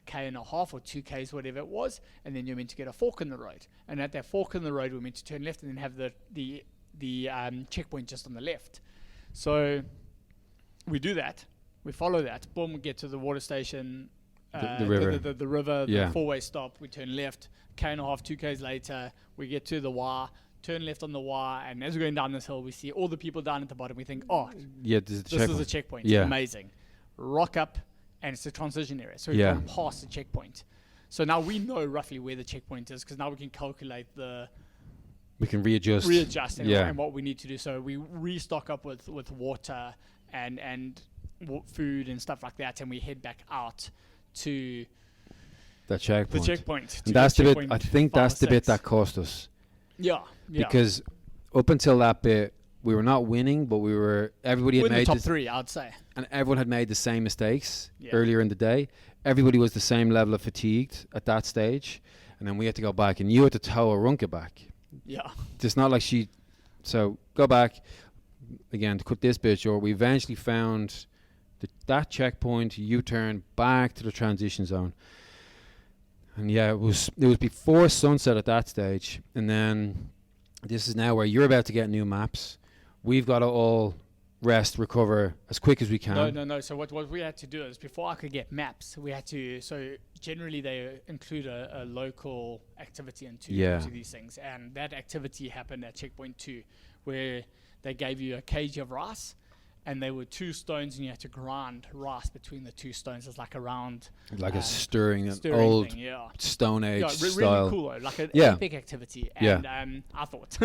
1.5 km or 2 km, whatever it was, and then you're meant to get a fork in the road. And at that fork in the road, we're meant to turn left and then have the checkpoint just on the left. So we do that, we follow that, boom, we get to the water station, the river, the river, the 4-way stop, we turn left, 1.5 km, 2 km later, we get to the Y, turn left on the Y, and as we're going down this hill, we see all the people down at the bottom. We think, oh, yeah, this is a checkpoint. Yeah. Amazing. Rock up, and it's a transition area. So we've gone past the checkpoint. So now we know roughly where the checkpoint is, because now we can calculate we can readjust and what we need to do. So we restock up with water and food and stuff like that, and we head back out to the checkpoint. The checkpoint. And that's the bit. I think that's the bit that cost us. Yeah. Because up until that bit, we were not winning, but everybody had made the top 3, I'd say. And everyone had made the same mistakes earlier in the day. Everybody was the same level of fatigued at that stage, and then we had to go back, and you had to tow a runka back. Yeah. It's not like so go back again to cut this bit short. We eventually found that checkpoint, U-turn back to the transition zone. And it was before sunset at that stage, and then this is now where you're about to get new maps. We've got to all rest, recover as quick as we can. No. So what we had to do is, before I could get maps, we had to. So generally they include a local activity into these things, and that activity happened at checkpoint 2, where they gave you a kg of rice. And there were 2 stones, and you had to grind rice between the 2 stones. It's like a round, like a stirring old thing, Stone Age style. Really cool, though. Like an epic activity. And I thought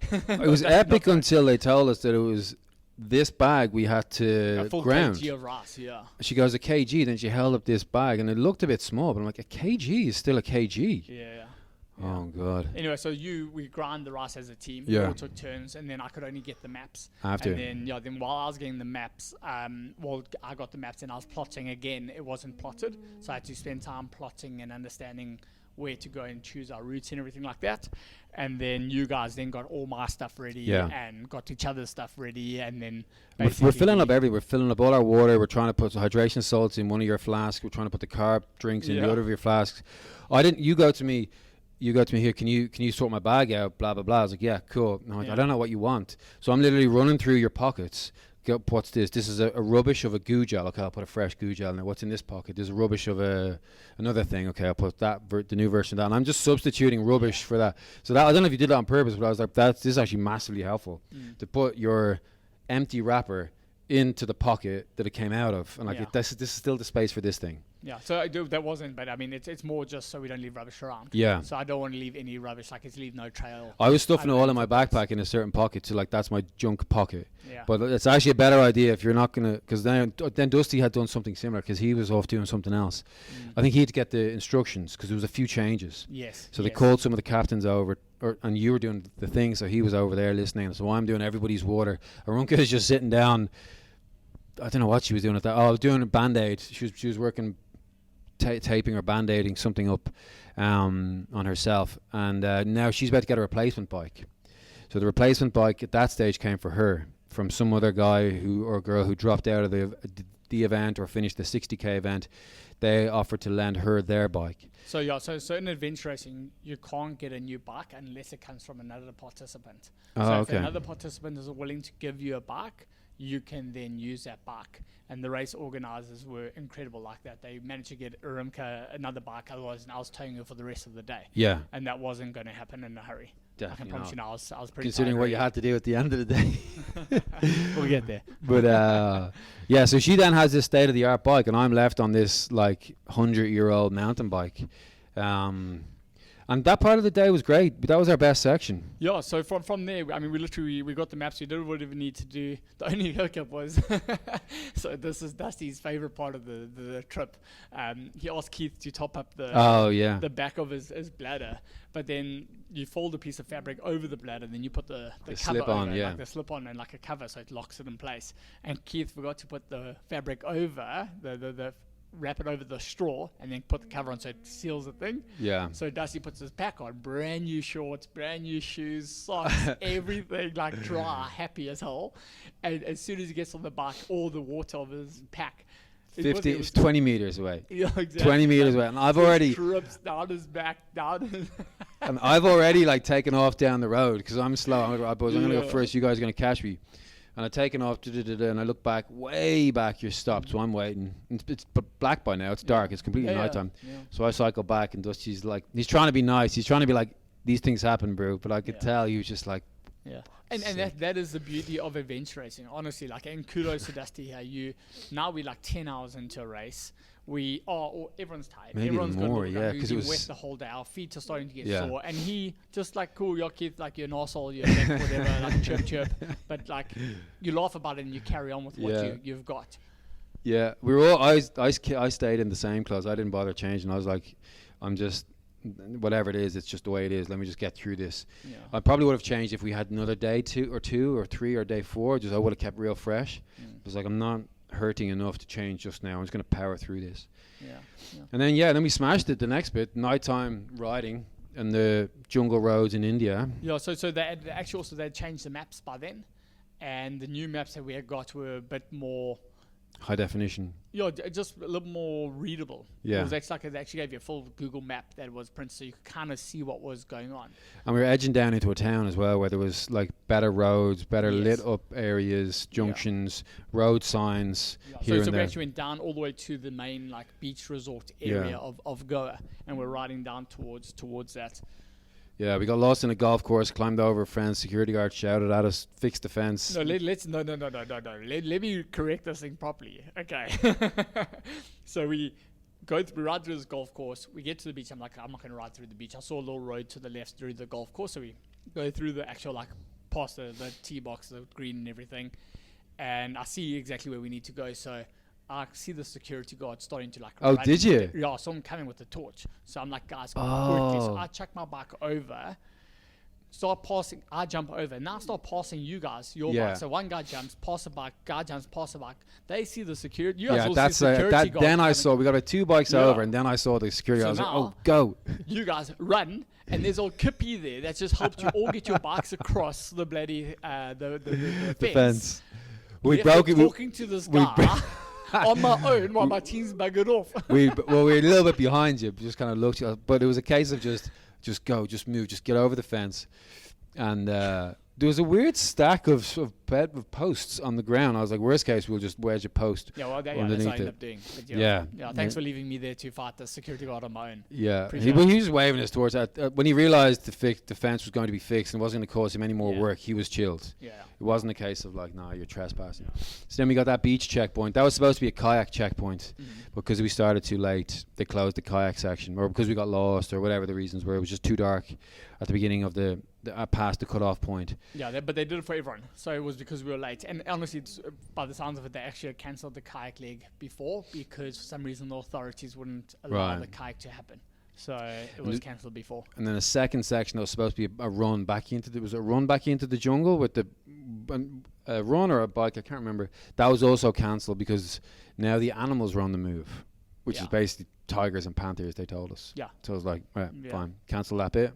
it was epic until they told us that it was this bag we had to a full ground. kg of rice. Yeah. She goes, a kg. Then she held up this bag, and it looked a bit small, but I'm like, a kg is still a kg. Yeah. Oh God. Anyway, so we grind the rice as a team. Yeah. We all took turns, and then I could only get the maps. After. And then while I was getting the maps, I got the maps and I was plotting again. It wasn't plotted, so I had to spend time plotting and understanding where to go and choose our routes and everything like that. And then you guys then got all my stuff ready and got each other's stuff ready, and then we're filling up everything. We're filling up all our water. We're trying to put the hydration salts in one of your flasks. We're trying to put the carb drinks in the other of your flasks. You go to me here, can you sort my bag out, blah blah blah. I was like, yeah, cool. No, I don't know what you want, so I'm literally running through your pockets. What's this? This is a rubbish of a goo gel. Okay, I'll put a fresh goo gel. Now what's in this pocket? There's a rubbish of another thing. Okay, I'll put the new version down. I'm just substituting rubbish for that. So that, I don't know if you did that on purpose, but I was like, this is actually massively helpful to put your empty wrapper into the pocket that it came out of, and like Yeah. this is still the space for this thing. Yeah, so that wasn't, but I mean, it's more just so we don't leave rubbish around. Yeah. So I don't want to leave any rubbish, like it's leave no trail. I was stuffing it all in my Unwanted backpack in a certain pocket, so like that's my junk pocket. Yeah. But it's actually a better idea if you're not gonna, because then Dusty had done something similar because he was off doing something else. I think he had to get the instructions because there was a few changes. Yes. So they called some of the captains over, and you were doing the thing, so he was over there listening. So I'm doing everybody's water. Arunka is just sitting down. I don't know what she was doing at that. Oh, I was doing a band-aid. She was working, taping or band-aiding something up on herself. And now she's about to get a replacement bike. So the replacement bike at that stage came for her from some other guy or girl who dropped out of the event or finished the 60k event. They offered to lend her their bike. So yeah, so in adventure racing, you can't get a new bike unless it comes from another participant. Oh, so okay. if another participant is willing to give you a bike, you can then use that bike. And the race organizers were incredible like that. They managed to get Urumka another bike, otherwise I was towing her for the rest of the day. Yeah. And that wasn't going to happen in a hurry. I can Definitely promise not. you now, I was pretty Considering tired what you already. had to do at the end of the day. We'll get there. But yeah, so she then has this state-of-the-art bike, and I'm left on this like 100-year-old mountain bike. And that part of the day was great, but that was our best section. Yeah, so from there, I mean, we got the maps, we did whatever we need to do. The only hookup was, so this is Dusty's favorite part of the trip. He asked Keith to top up the back of his bladder, but then you fold a piece of fabric over the bladder, and then you put the cover slip over, on, yeah. like the slip on and like a cover, so it locks it in place. And Keith forgot to put the fabric over the wrap it over the straw and then put the cover on so it seals the thing. Yeah. So Dusty puts his pack on, brand new shorts, brand new shoes, socks, everything like dry, happy as hell. And as soon as he gets on the bike, all the water of his pack, it was 20 meters away. Yeah, exactly. 20 meters away, and I've Just already trips down his back, down his and I've already like taken off down the road because I'm slow. I'm gonna go Yeah. first. You guys are gonna catch me. And I've taken off, and I look back, way back, you're stopped. So I'm waiting. It's black by now. It's dark. It's completely nighttime. Yeah. So I cycle back, and Dusty's like, he's trying to be nice. He's trying to be like, these things happen, bro. But I could tell he was just like, Yeah, and that is the beauty of adventure racing, honestly. Like, and kudos to Dusty here. Now we're like 10 hours into a race. Everyone's tired. Maybe Everyone's even more, got, yeah, because it was wet the whole day. Our feet are starting to get Yeah. sore, and he just like, cool, you're Keith, like you're an arsehole, you're a dick, whatever, like chirp, but like you laugh about it and you carry on with what Yeah. you've got. yeah. We were all. I stayed in the same clothes. I didn't bother changing. I was like, I'm just, whatever it is, it's just the way it is. Let me just get through this. Yeah. I probably would have changed if we had another day, two or three or day four. Just I would have kept real fresh. It was like, I'm not hurting enough to change just now. I'm just gonna power through this. Yeah. And then we smashed it the next bit, nighttime riding in the jungle roads in India. Yeah, so they changed the maps by then, and the new maps that we had got were a bit more, High definition. just a little more readable. Yeah. It was actually like it actually gave you a full Google map that was printed, so you could kind of see what was going on. And we were edging down into a town as well where there was like better roads, better Yes. lit up areas, junctions, road signs here So and we there. actually went down all the way to the main like beach resort area of Goa, and we're riding down towards that. Yeah, we got lost in a golf course, climbed over a fence, security guard shouted at us, fixed the fence. No, let me correct this thing properly. Okay. So we ride through this golf course. We get to the beach. I'm like, I'm not going to ride through the beach. I saw a little road to the left through the golf course. So we go through the actual, like, past the tee box, the green and everything. And I see exactly where we need to go. So I see the security guard starting to, like... Oh, run. did you? Yeah, I saw him coming with the torch. So I'm like, guys, Oh. quickly. So I chuck my bike over, start passing. I jump over. Now I start passing you guys, your Yeah. bike. So one guy jumps, pass a bike, guy jumps, pass a bike. They see the security. You guys Yeah, all that's see the security guard then I coming. saw, we got about 2 bikes Yeah. over, and then I saw the security. So I was like, now- oh, go. You guys run, and there's old Kippy there that's just helped you all get your bikes across the bloody the The fence. fence. We Left broke me it. we- talking to this we guy on my own while my team's buggered off. we were a little bit behind you, just kind of looked, but it was a case of just go, just move, just get over the fence. And there was a weird stack of posts on the ground. I was like, worst case, we'll just wedge a post. Yeah, well, that's underneath what I ended it. up doing. But Yeah. Thanks for leaving me there to fight the security guard on my own. Yeah, Appreciate he was just waving us towards that. When he realised the fence was going to be fixed and wasn't going to cause him any more work, he was chilled. Yeah. It wasn't a case of like, nah, you're trespassing. Yeah. So then we got that beach checkpoint. That was supposed to be a kayak checkpoint. But because we started too late, they closed the kayak section. Or because we got lost or whatever the reasons were. It was just too dark at the beginning of the past the cut-off point. Yeah, but they did it for everyone. So it was because we were late. And honestly, by the sounds of it, they actually cancelled the kayak leg before because for some reason the authorities wouldn't allow the kayak to happen. So it was cancelled before. And then a second section that was supposed to be a run back into the jungle with a run or a bike, I can't remember. That was also cancelled because now the animals were on the move, which is basically tigers and panthers, they told us. Yeah. So I was like, fine, cancel that bit.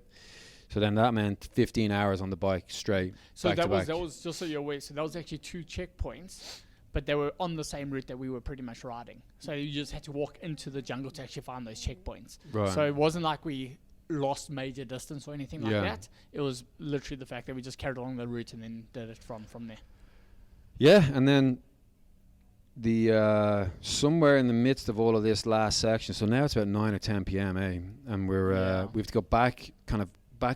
So then that meant 15 hours on the bike straight. So back that to was back. just so you're aware. So that was actually 2 checkpoints, but they were on the same route that we were pretty much riding. So you just had to walk into the jungle to actually find those checkpoints. Right. So it wasn't like we lost major distance or anything like that. It was literally the fact that we just carried along the route and then did it from there. Yeah, and then the somewhere in the midst of all of this last section, so now it's about 9 or 10 p.m. And we have to go back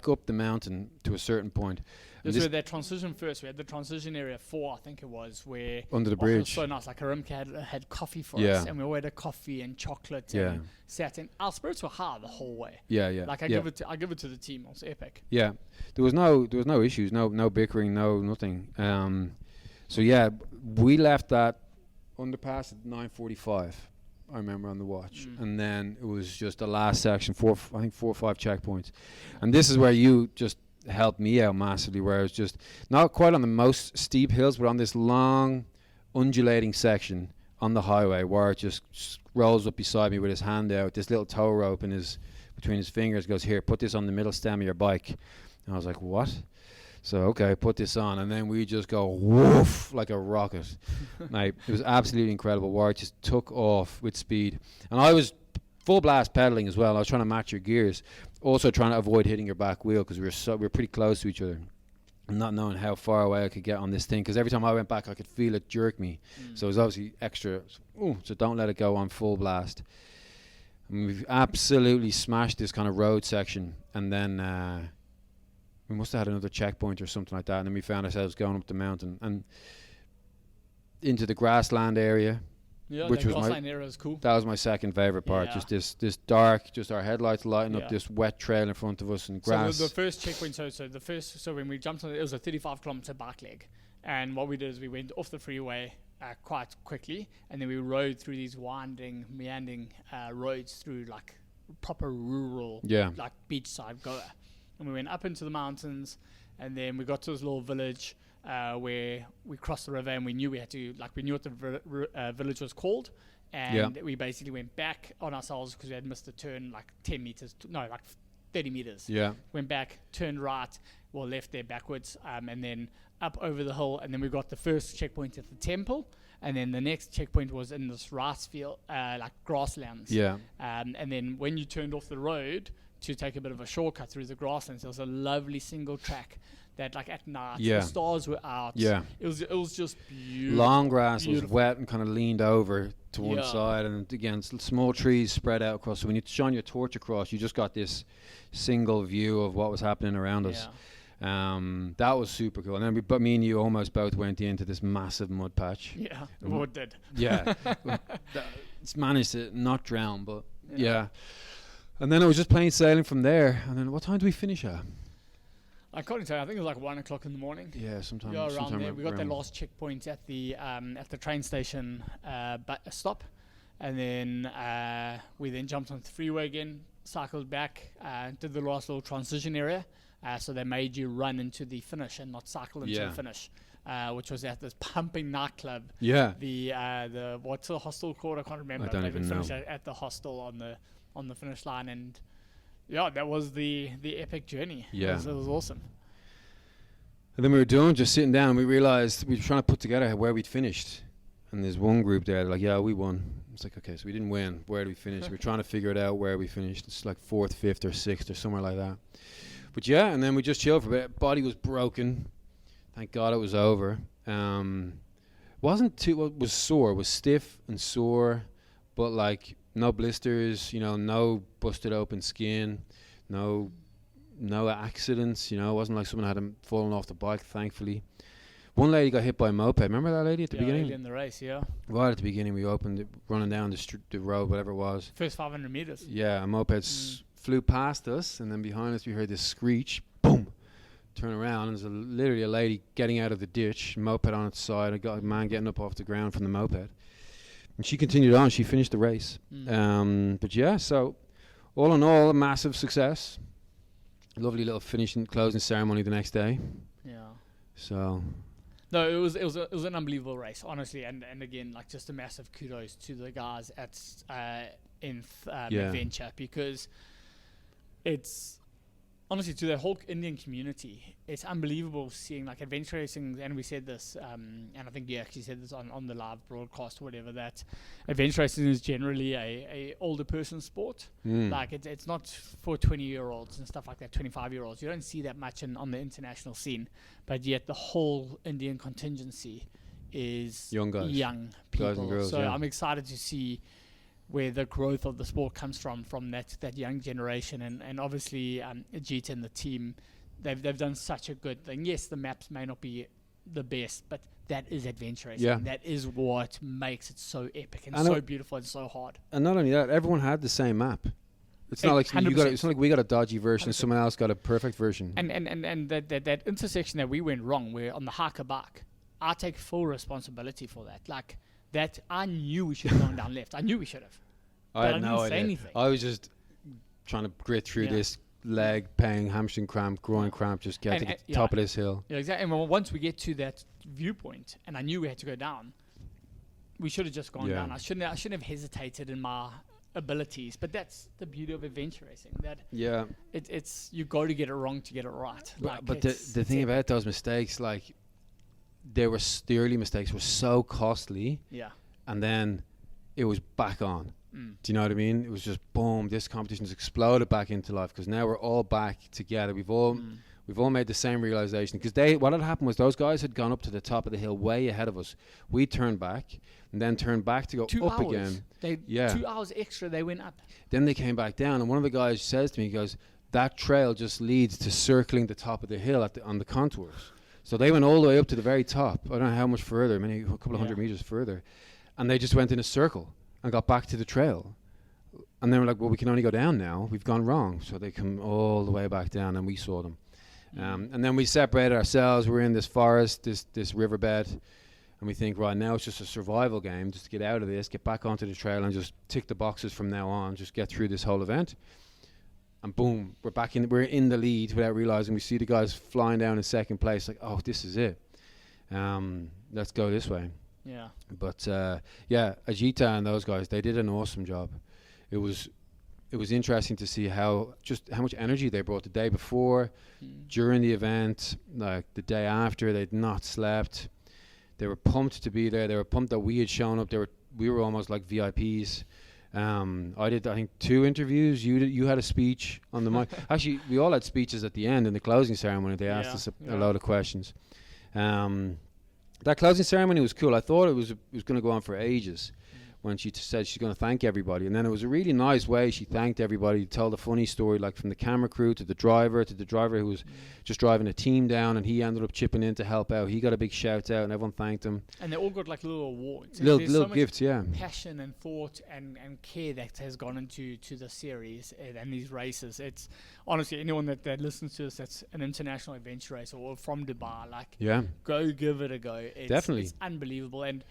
up the mountain to a certain point. This was that transition first. We had the transition area 4, I think it was, where under the it bridge. was so nice. Like Arimka had coffee for us, and we all had coffee and chocolate and sat in. Our spirits were high the whole way. Yeah. Like I give it to the team. It was epic. Yeah, there was no issues, no bickering, nothing. So yeah, we left that underpass at 9:45. I remember on the watch, and then it was just the last section, 4 or 5 checkpoints, and this is where you just helped me out massively, where it was just not quite on the most steep hills, but on this long undulating section on the highway where it just rolls up beside me with his hand out, this little tow rope between his fingers, goes, here, put this on the middle stem of your bike. And I was like, what? So okay, put this on, and then we just go woof like a rocket. Like, it was absolutely incredible. Warrick just took off with speed, and I was full blast pedaling as well. I was trying to match your gears, also trying to avoid hitting your back wheel because we were pretty close to each other, and not knowing how far away I could get on this thing. Because every time I went back, I could feel it jerk me. So it was obviously extra. So don't let it go on full blast. And we've absolutely smashed this kind of road section, and then. We must have had another checkpoint or something like that, and then we found ourselves going up the mountain and into the grassland area. Yeah, which the was grassland area was cool. That was my second favourite part. Yeah. Just this dark, just our headlights lighting up this wet trail in front of us and grass. So the first checkpoint, so when we jumped on it was a 35-kilometer bike leg, and what we did is we went off the freeway quite quickly, and then we rode through these winding, meandering roads through like proper rural, like beachside Goa. And we went up into the mountains, and then we got to this little village where we crossed the river, and we knew what the village was called, and we basically went back on ourselves because we had missed a turn like 10 meters, like 30 meters. Yeah. Went back, turned right, left there backwards, and then up over the hill, and then we got the first checkpoint at the temple, and then the next checkpoint was in this rice field, like grasslands. Yeah. And then when you turned off the road to take a bit of a shortcut through the grasslands, there was a lovely single track that, like, at night the stars were out. Yeah, it was just beautiful. Long grass, it was wet and kind of leaned over to one side, and again small trees spread out across. So when you shine your torch across, you just got this single view of what was happening around us. That was super cool. And then me and you almost both went into this massive mud patch. Yeah, we did. Yeah, it's managed to not drown, but yeah. And then it was just plain sailing from there. And then what time did we finish at? I can't tell you. I think it was like 1 o'clock in the morning. Yeah, sometime around there. We got the last checkpoint at the train station stop, and then we then jumped on the freeway again, cycled back, did the last little transition area. So they made you run into the finish and not cycle into the finish, which was at this pumping nightclub. Yeah. The what's the hostel called? I can't remember. I don't even know. At the hostel on the finish line, and that was the epic journey. Yeah, it was awesome. And then we were done, just sitting down. We realized we were trying to put together where we'd finished, and there's one group there like, yeah, we won. It's like, okay, so we didn't win. Where did we finish? We're trying to figure it out where we finished. It's like 4th, 5th, or 6th, or somewhere like that. But yeah, and then we just chilled for a bit. Body was broken. Thank God it was over. Wasn't too. Well, was sore. Was stiff and sore, but like no blisters. No busted open skin. No accidents. It wasn't like someone had fallen off the bike. Thankfully, one lady got hit by a moped. Remember that lady at the beginning? Early in the race, yeah. Right at the beginning, we opened it, running down the road, whatever it was. First 500 meters. Yeah, a moped flew past us, and then behind us we heard this screech. Boom! Turn around, and there's literally a lady getting out of the ditch, moped on its side. I got a man getting up off the ground from the moped, and she continued on. She finished the race. But yeah, so all in all, a massive success. Lovely little closing ceremony the next day. Yeah. So. No, it was an unbelievable race, honestly, and again, like, just a massive kudos to the guys at Adventure, because it's honestly, to the whole Indian community, it's unbelievable seeing like adventure racing. And we said this, and I think you actually said this on the live broadcast or whatever, that adventure racing is generally a older person sport. Like it's not for 20-year-olds and stuff like that, 25-year-olds. You don't see that much on the international scene, but yet the whole Indian contingency is young guys, young people. Guys and girls, so yeah. I'm excited to see where the growth of the sport comes from that young generation, and obviously Ajita and the team, they've done such a good thing. Yes, the maps may not be the best, but that is adventure racing. Yeah. That is what makes it so epic and so beautiful and so hard. And not only that, everyone had the same map. It's not like it's not like we got a dodgy version 100%. And someone else got a perfect version. And that intersection that we went wrong, where on the Hakabak, I take full responsibility for that. Like, that I knew we should have gone down left. I knew we should have. I had no idea. Anything. I was just trying to grit through this leg pain, hamstring cramp, groin cramp, just get to the top of this hill. Yeah, exactly. And once we get to that viewpoint, and I knew we had to go down, we should have just gone down. I shouldn't have hesitated in my abilities. But that's the beauty of adventure racing. That it's you got to get it wrong to get it right. But the thing about those mistakes, like, the early mistakes were so costly. Yeah. And then it was back on. Do you know what I mean? It was just boom. This competition's exploded back into life because now we're all back together. We've all made the same realization, because what had happened was those guys had gone up to the top of the hill way ahead of us. We turned back and then turned back to go 2 up hours. again. 2 hours extra. They went up. Then they came back down, and one of the guys says to me, he goes, "That trail just leads to circling the top of the hill on the contours." So they went all the way up to the very top. I don't know how much further, a couple of hundred meters further. And they just went in a circle and got back to the trail. And they were like, well, we can only go down now. We've gone wrong. So they come all the way back down, and we saw them. And then we separated ourselves. We're in this forest, this riverbed. And we think, right, now it's just a survival game, just to get out of this, get back onto the trail, and just tick the boxes from now on, just get through this whole event. And boom, we're in the lead without realizing. We see the guys flying down in second place, like, oh, this is it. Let's go this way. Yeah. But Ajita and those guys, they did an awesome job. It was interesting to see how much energy they brought the day before, during the event, like the day after. They'd not slept. They were pumped to be there. They were pumped that we had shown up. We were almost like VIPs. I did, I think, 2 interviews. You had a speech on the mic. Actually, we all had speeches at the end in the closing ceremony. They asked us a load of questions. That closing ceremony was cool. I thought it was going to go on for ages when she said she's going to thank everybody. And then it was a really nice way. She thanked everybody, told a funny story, like from the camera crew to the driver who was just driving a team down, and he ended up chipping in to help out. He got a big shout out and everyone thanked him. And they all got like little awards. Little so gifts, yeah. Passion and thought and care that has gone into the series and these races. It's honestly, anyone that listens to us that's an international adventure racer or from Dubai, like, go give it a go. Definitely. It's unbelievable. And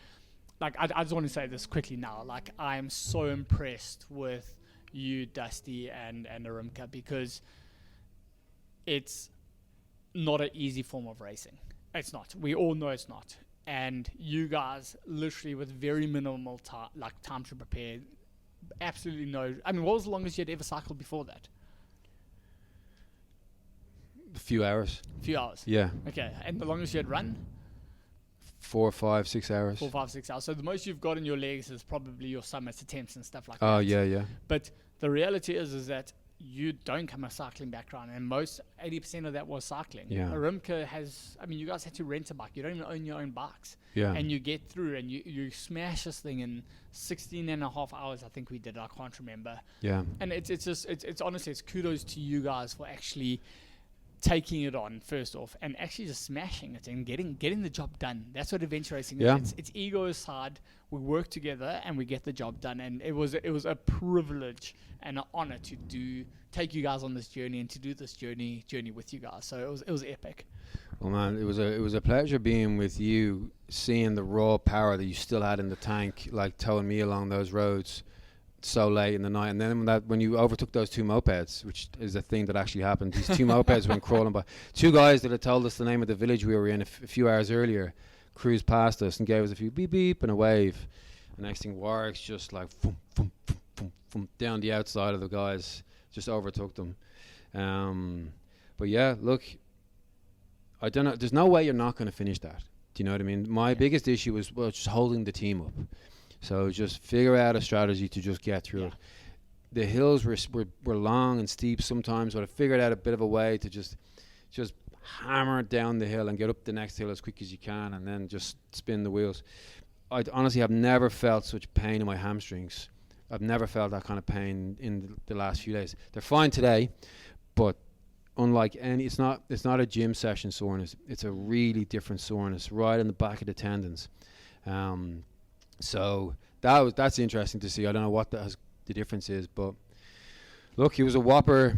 like, I just want to say this quickly now. Like, I am so impressed with you, Dusty, and Arimka, because it's not an easy form of racing. It's not. We all know it's not. And you guys, literally with very minimal time to prepare, absolutely no. I mean, what was the longest you had ever cycled before that? A few hours. Yeah. Okay. And the longest you had run? 4, 5, 6 hours. 4, 5, 6 hours. So the most you've got in your legs is probably your summit attempts and stuff like that. Oh, yeah. But the reality is that you don't come a cycling background, and 80% of that was cycling. Yeah. Arimka has, I mean, you guys had to rent a bike. You don't even own your own bikes. Yeah. And you get through and you smash this thing in 16 and a half hours, I think we did. I can't remember. Yeah. And it's honestly, it's kudos to you guys for actually taking it on first off and actually just smashing it and getting the job done. That's what adventure racing is. It's ego aside. We work together and we get the job done. And it was a privilege and an honor to take you guys on this journey and to do this journey with you guys. So it was epic. Well, man, it was a pleasure being with you, seeing the raw power that you still had in the tank, like towing me along those roads so late in the night. And then when you overtook those two mopeds, which is a thing that actually happened, these two mopeds went crawling by. Two guys that had told us the name of the village we were in a few hours earlier cruised past us and gave us a few beep beep and a wave. The next thing, Warwick's just like boom, boom, boom, boom, boom, down the outside of the guys, just overtook them. But yeah, look, I don't know. There's no way you're not going to finish that. Do you know what I mean? My biggest issue was just holding the team up. So just figure out a strategy to just get through it. The hills were long and steep sometimes, but I figured out a bit of a way to just hammer down the hill and get up the next hill as quick as you can, and then just spin the wheels. I honestly have never felt such pain in my hamstrings. I've never felt that kind of pain in the last few days. They're fine today, but unlike it's not a gym session soreness. It's a really different soreness right in the back of the tendons. So that's interesting to see. I don't know what the difference is, but look, it was a whopper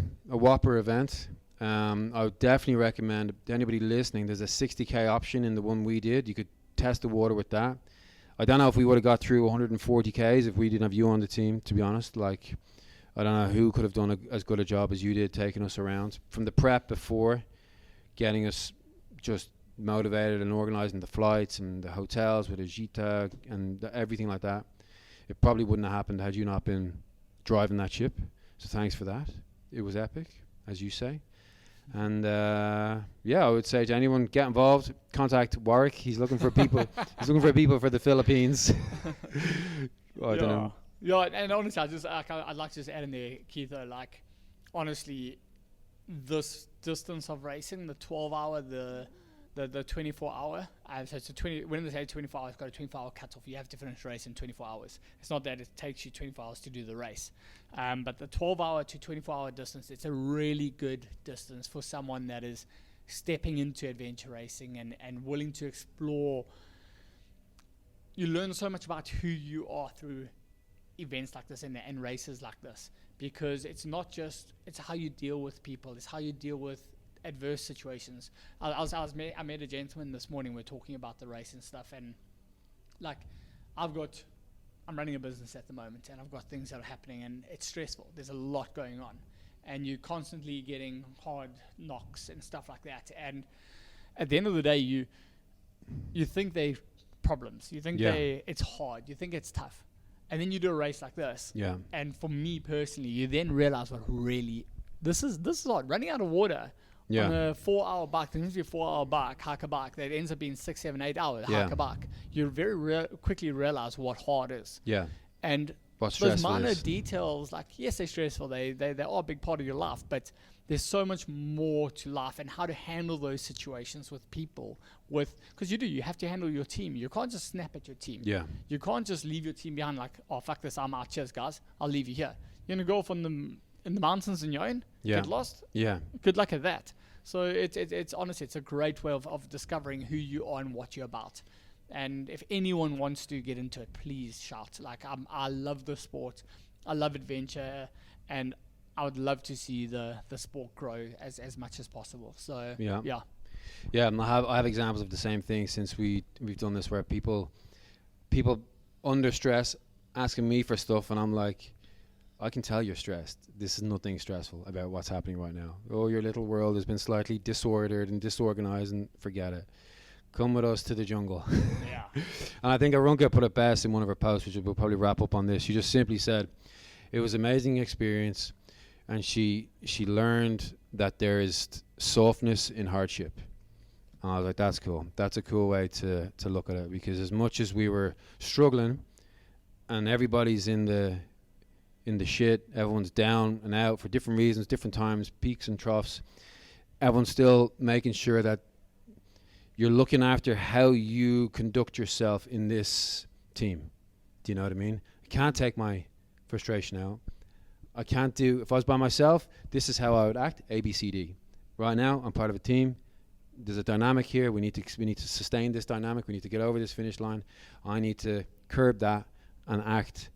event. I would definitely recommend to anybody listening. There's a 60k option in the one we did. You could test the water with that. I don't know if we would have got through 140k's if we didn't have you on the team. To be honest, like I don't know who could have done as good a job as you did taking us around from the prep before, getting us just motivated and organising the flights and the hotels with a Gita and everything like that. It probably wouldn't have happened had you not been driving that ship. So thanks for that. It was epic, as you say. And I would say to anyone, get involved. Contact Warwick. He's looking for people. He's looking for people for the Philippines. I don't know. Yeah, and honestly, I'd like to just add in there, Keith. Like, honestly, this distance of racing, the 12-hour, the 24-hour. So it's when they say 24 hours, got a 24-hour cutoff. You have to finish the race in 24 hours. It's not that it takes you 24 hours to do the race. But the 12-hour to 24-hour distance, it's a really good distance for someone that is stepping into adventure racing and willing to explore. You learn so much about who you are through events like this and races like this, because it's not just, it's how you deal with people, it's how you deal with adverse situations. I met a gentleman this morning. We're talking about the race and stuff, and like I'm running a business at the moment, and I've got things that are happening, and it's stressful. There's a lot going on, and you're constantly getting hard knocks and stuff like that. And at the end of the day, you think they're problems. You think it's hard. You think it's tough, and then you do a race like this. Yeah. And for me personally, you then realize what really this is hard. Running out of water. Yeah. On a 4-hour bike, there's usually a 4-hour bike, hike a bike, that ends up being 6, 7, 8 hours, hike a bike. You very quickly realize what hard is. Yeah. And those minor details, like, yes, they're stressful, they are a big part of your life, but there's so much more to life and how to handle those situations with people. Because you have to handle your team. You can't just snap at your team. Yeah. You can't just leave your team behind like, oh, fuck this, I'm out, cheers, guys, I'll leave you here. You're going to go off in the mountains on your own, get lost. Yeah. Good luck at that. So it's honestly, it's a great way of discovering who you are and what you're about. And if anyone wants to get into it, please shout. Like, I love the sport, I love adventure, and I would love to see the sport grow as much as possible. So yeah. And I have examples of the same thing since we've done this, where people under stress asking me for stuff, and I'm like, I can tell you're stressed. This is nothing stressful about what's happening right now. Oh, your little world has been slightly disordered and disorganized, and forget it. Come with us to the jungle. Yeah. And I think Arunka put it best in one of her posts, which we'll probably wrap up on this. She just simply said, it was an amazing experience, and she learned that there is softness in hardship. And I was like, that's cool. That's a cool way to look at it, because as much as we were struggling, and everybody's in the in the shit. Everyone's down and out for different reasons, different times, peaks and troughs. Everyone's still making sure that you're looking after how you conduct yourself in this team. Do you know what I mean? I can't take my frustration out. I can't do, if I was by myself, this is how I would act, A, B, C, D. Right now, I'm part of a team. There's a dynamic here. We need to sustain this dynamic. We need to get over this finish line. I need to curb that and act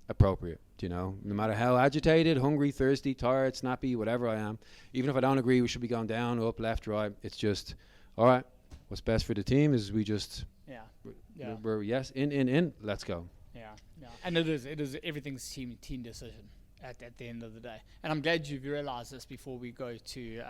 appropriate. You know, no matter how agitated, hungry, thirsty, tired, snappy, whatever I am, even if I don't agree we should be going down, up, left, right, it's just, all right, what's best for the team is we just, we're yes, in, let's go. Yeah. And it is everything's team decision at the end of the day. And I'm glad you've realized this before we go to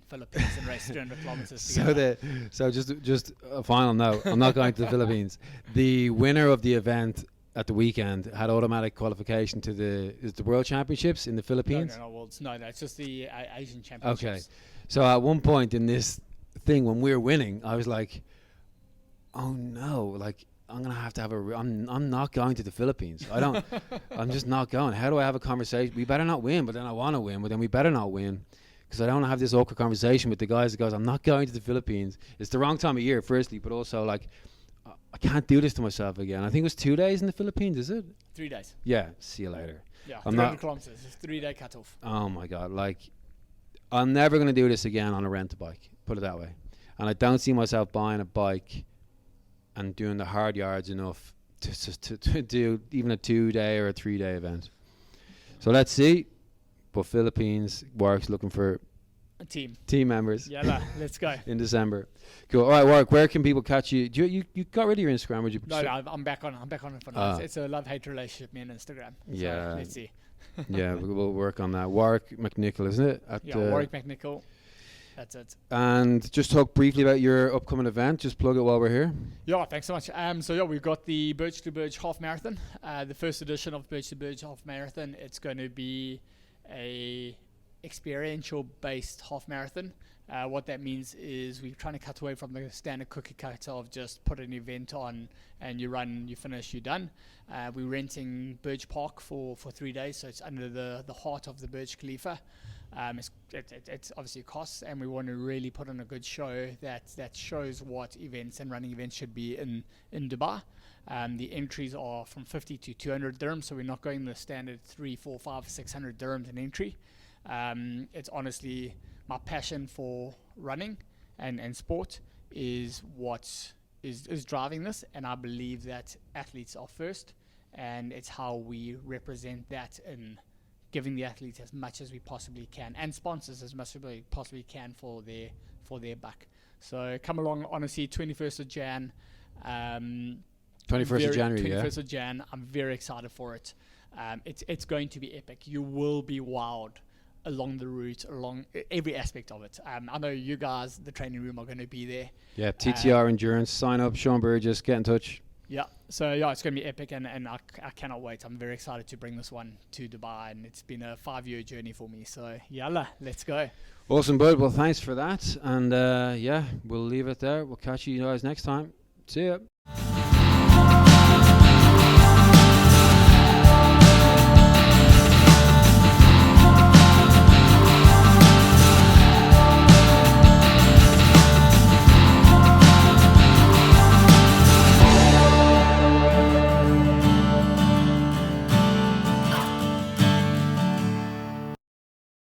Philippines and race 300 kilometers together. So just a final note, I'm not going to the Philippines. The winner of the event at the weekend had automatic qualification to the World Championships in the Philippines. No, it's just the Asian Championships. Okay, so at one point in this thing when we were winning, I was like, oh no, like I'm gonna have to have I'm not going to the Philippines. I'm just not going. How do I have a conversation? We better not win, but then I want to win, but then we better not win, because I don't want to have this awkward conversation with the guys that goes, I'm not going to the Philippines. It's the wrong time of year, firstly, but also like, I can't do this to myself again. I think it was 2 days in the Philippines, is it? 3 days. Yeah, see you later. Yeah, 300 kilometers. It's a 3-day cutoff. Oh my God. Like, I'm never going to do this again on a rent-a-bike, put it that way. And I don't see myself buying a bike and doing the hard yards enough to do even a 2-day or a 3-day event. So let's see. But Philippines, Warrick's looking for a team members. Yeah, let's go. In December. Cool. All right, Warrick, where can people catch you? You got rid of your Instagram, would you? No, I'm back on it for now. It's a love-hate relationship, me and Instagram. Yeah. So let's see. Yeah, we'll work on that. Warrick MacNicol, isn't it? Warrick MacNicol. That's it. And just talk briefly about your upcoming event. Just plug it while we're here. Yeah, thanks so much. We've got the Burj to Burj half marathon, the first edition of Burj to Burj half marathon. It's going to be a experiential based half marathon. What that means is we're trying to cut away from the standard cookie cutter of just put an event on and you run, you finish, you're done. We're renting Burj Park for 3 days, so it's under the heart of the Burj Khalifa. It's obviously costs, and we want to really put on a good show that shows what events and running events should be in Dubai. The entries are from 50 to 200 dirhams, so we're not going the standard 3, 4, 5, 600 dirhams an entry. It's honestly my passion for running and sport is what is driving this, and I believe that athletes are first, and it's how we represent that in giving the athletes as much as we possibly can, and sponsors as much as we possibly can for their buck. So come along, honestly, 21st of Jan. 21st of January, 21st of Jan. I'm very excited for it. It's going to be epic. You will be wowed along the route, along every aspect of it. I know you guys, the training room, are going to be there. Yeah, TTR Endurance. Sign up, Sean Burgess, get in touch. Yeah, so yeah, it's going to be epic, and I cannot wait. I'm very excited to bring this one to Dubai, and it's been a 5-year journey for me. So yalla, let's go. Awesome, bud. Well, thanks for that, and we'll leave it there. We'll catch you guys next time. See ya.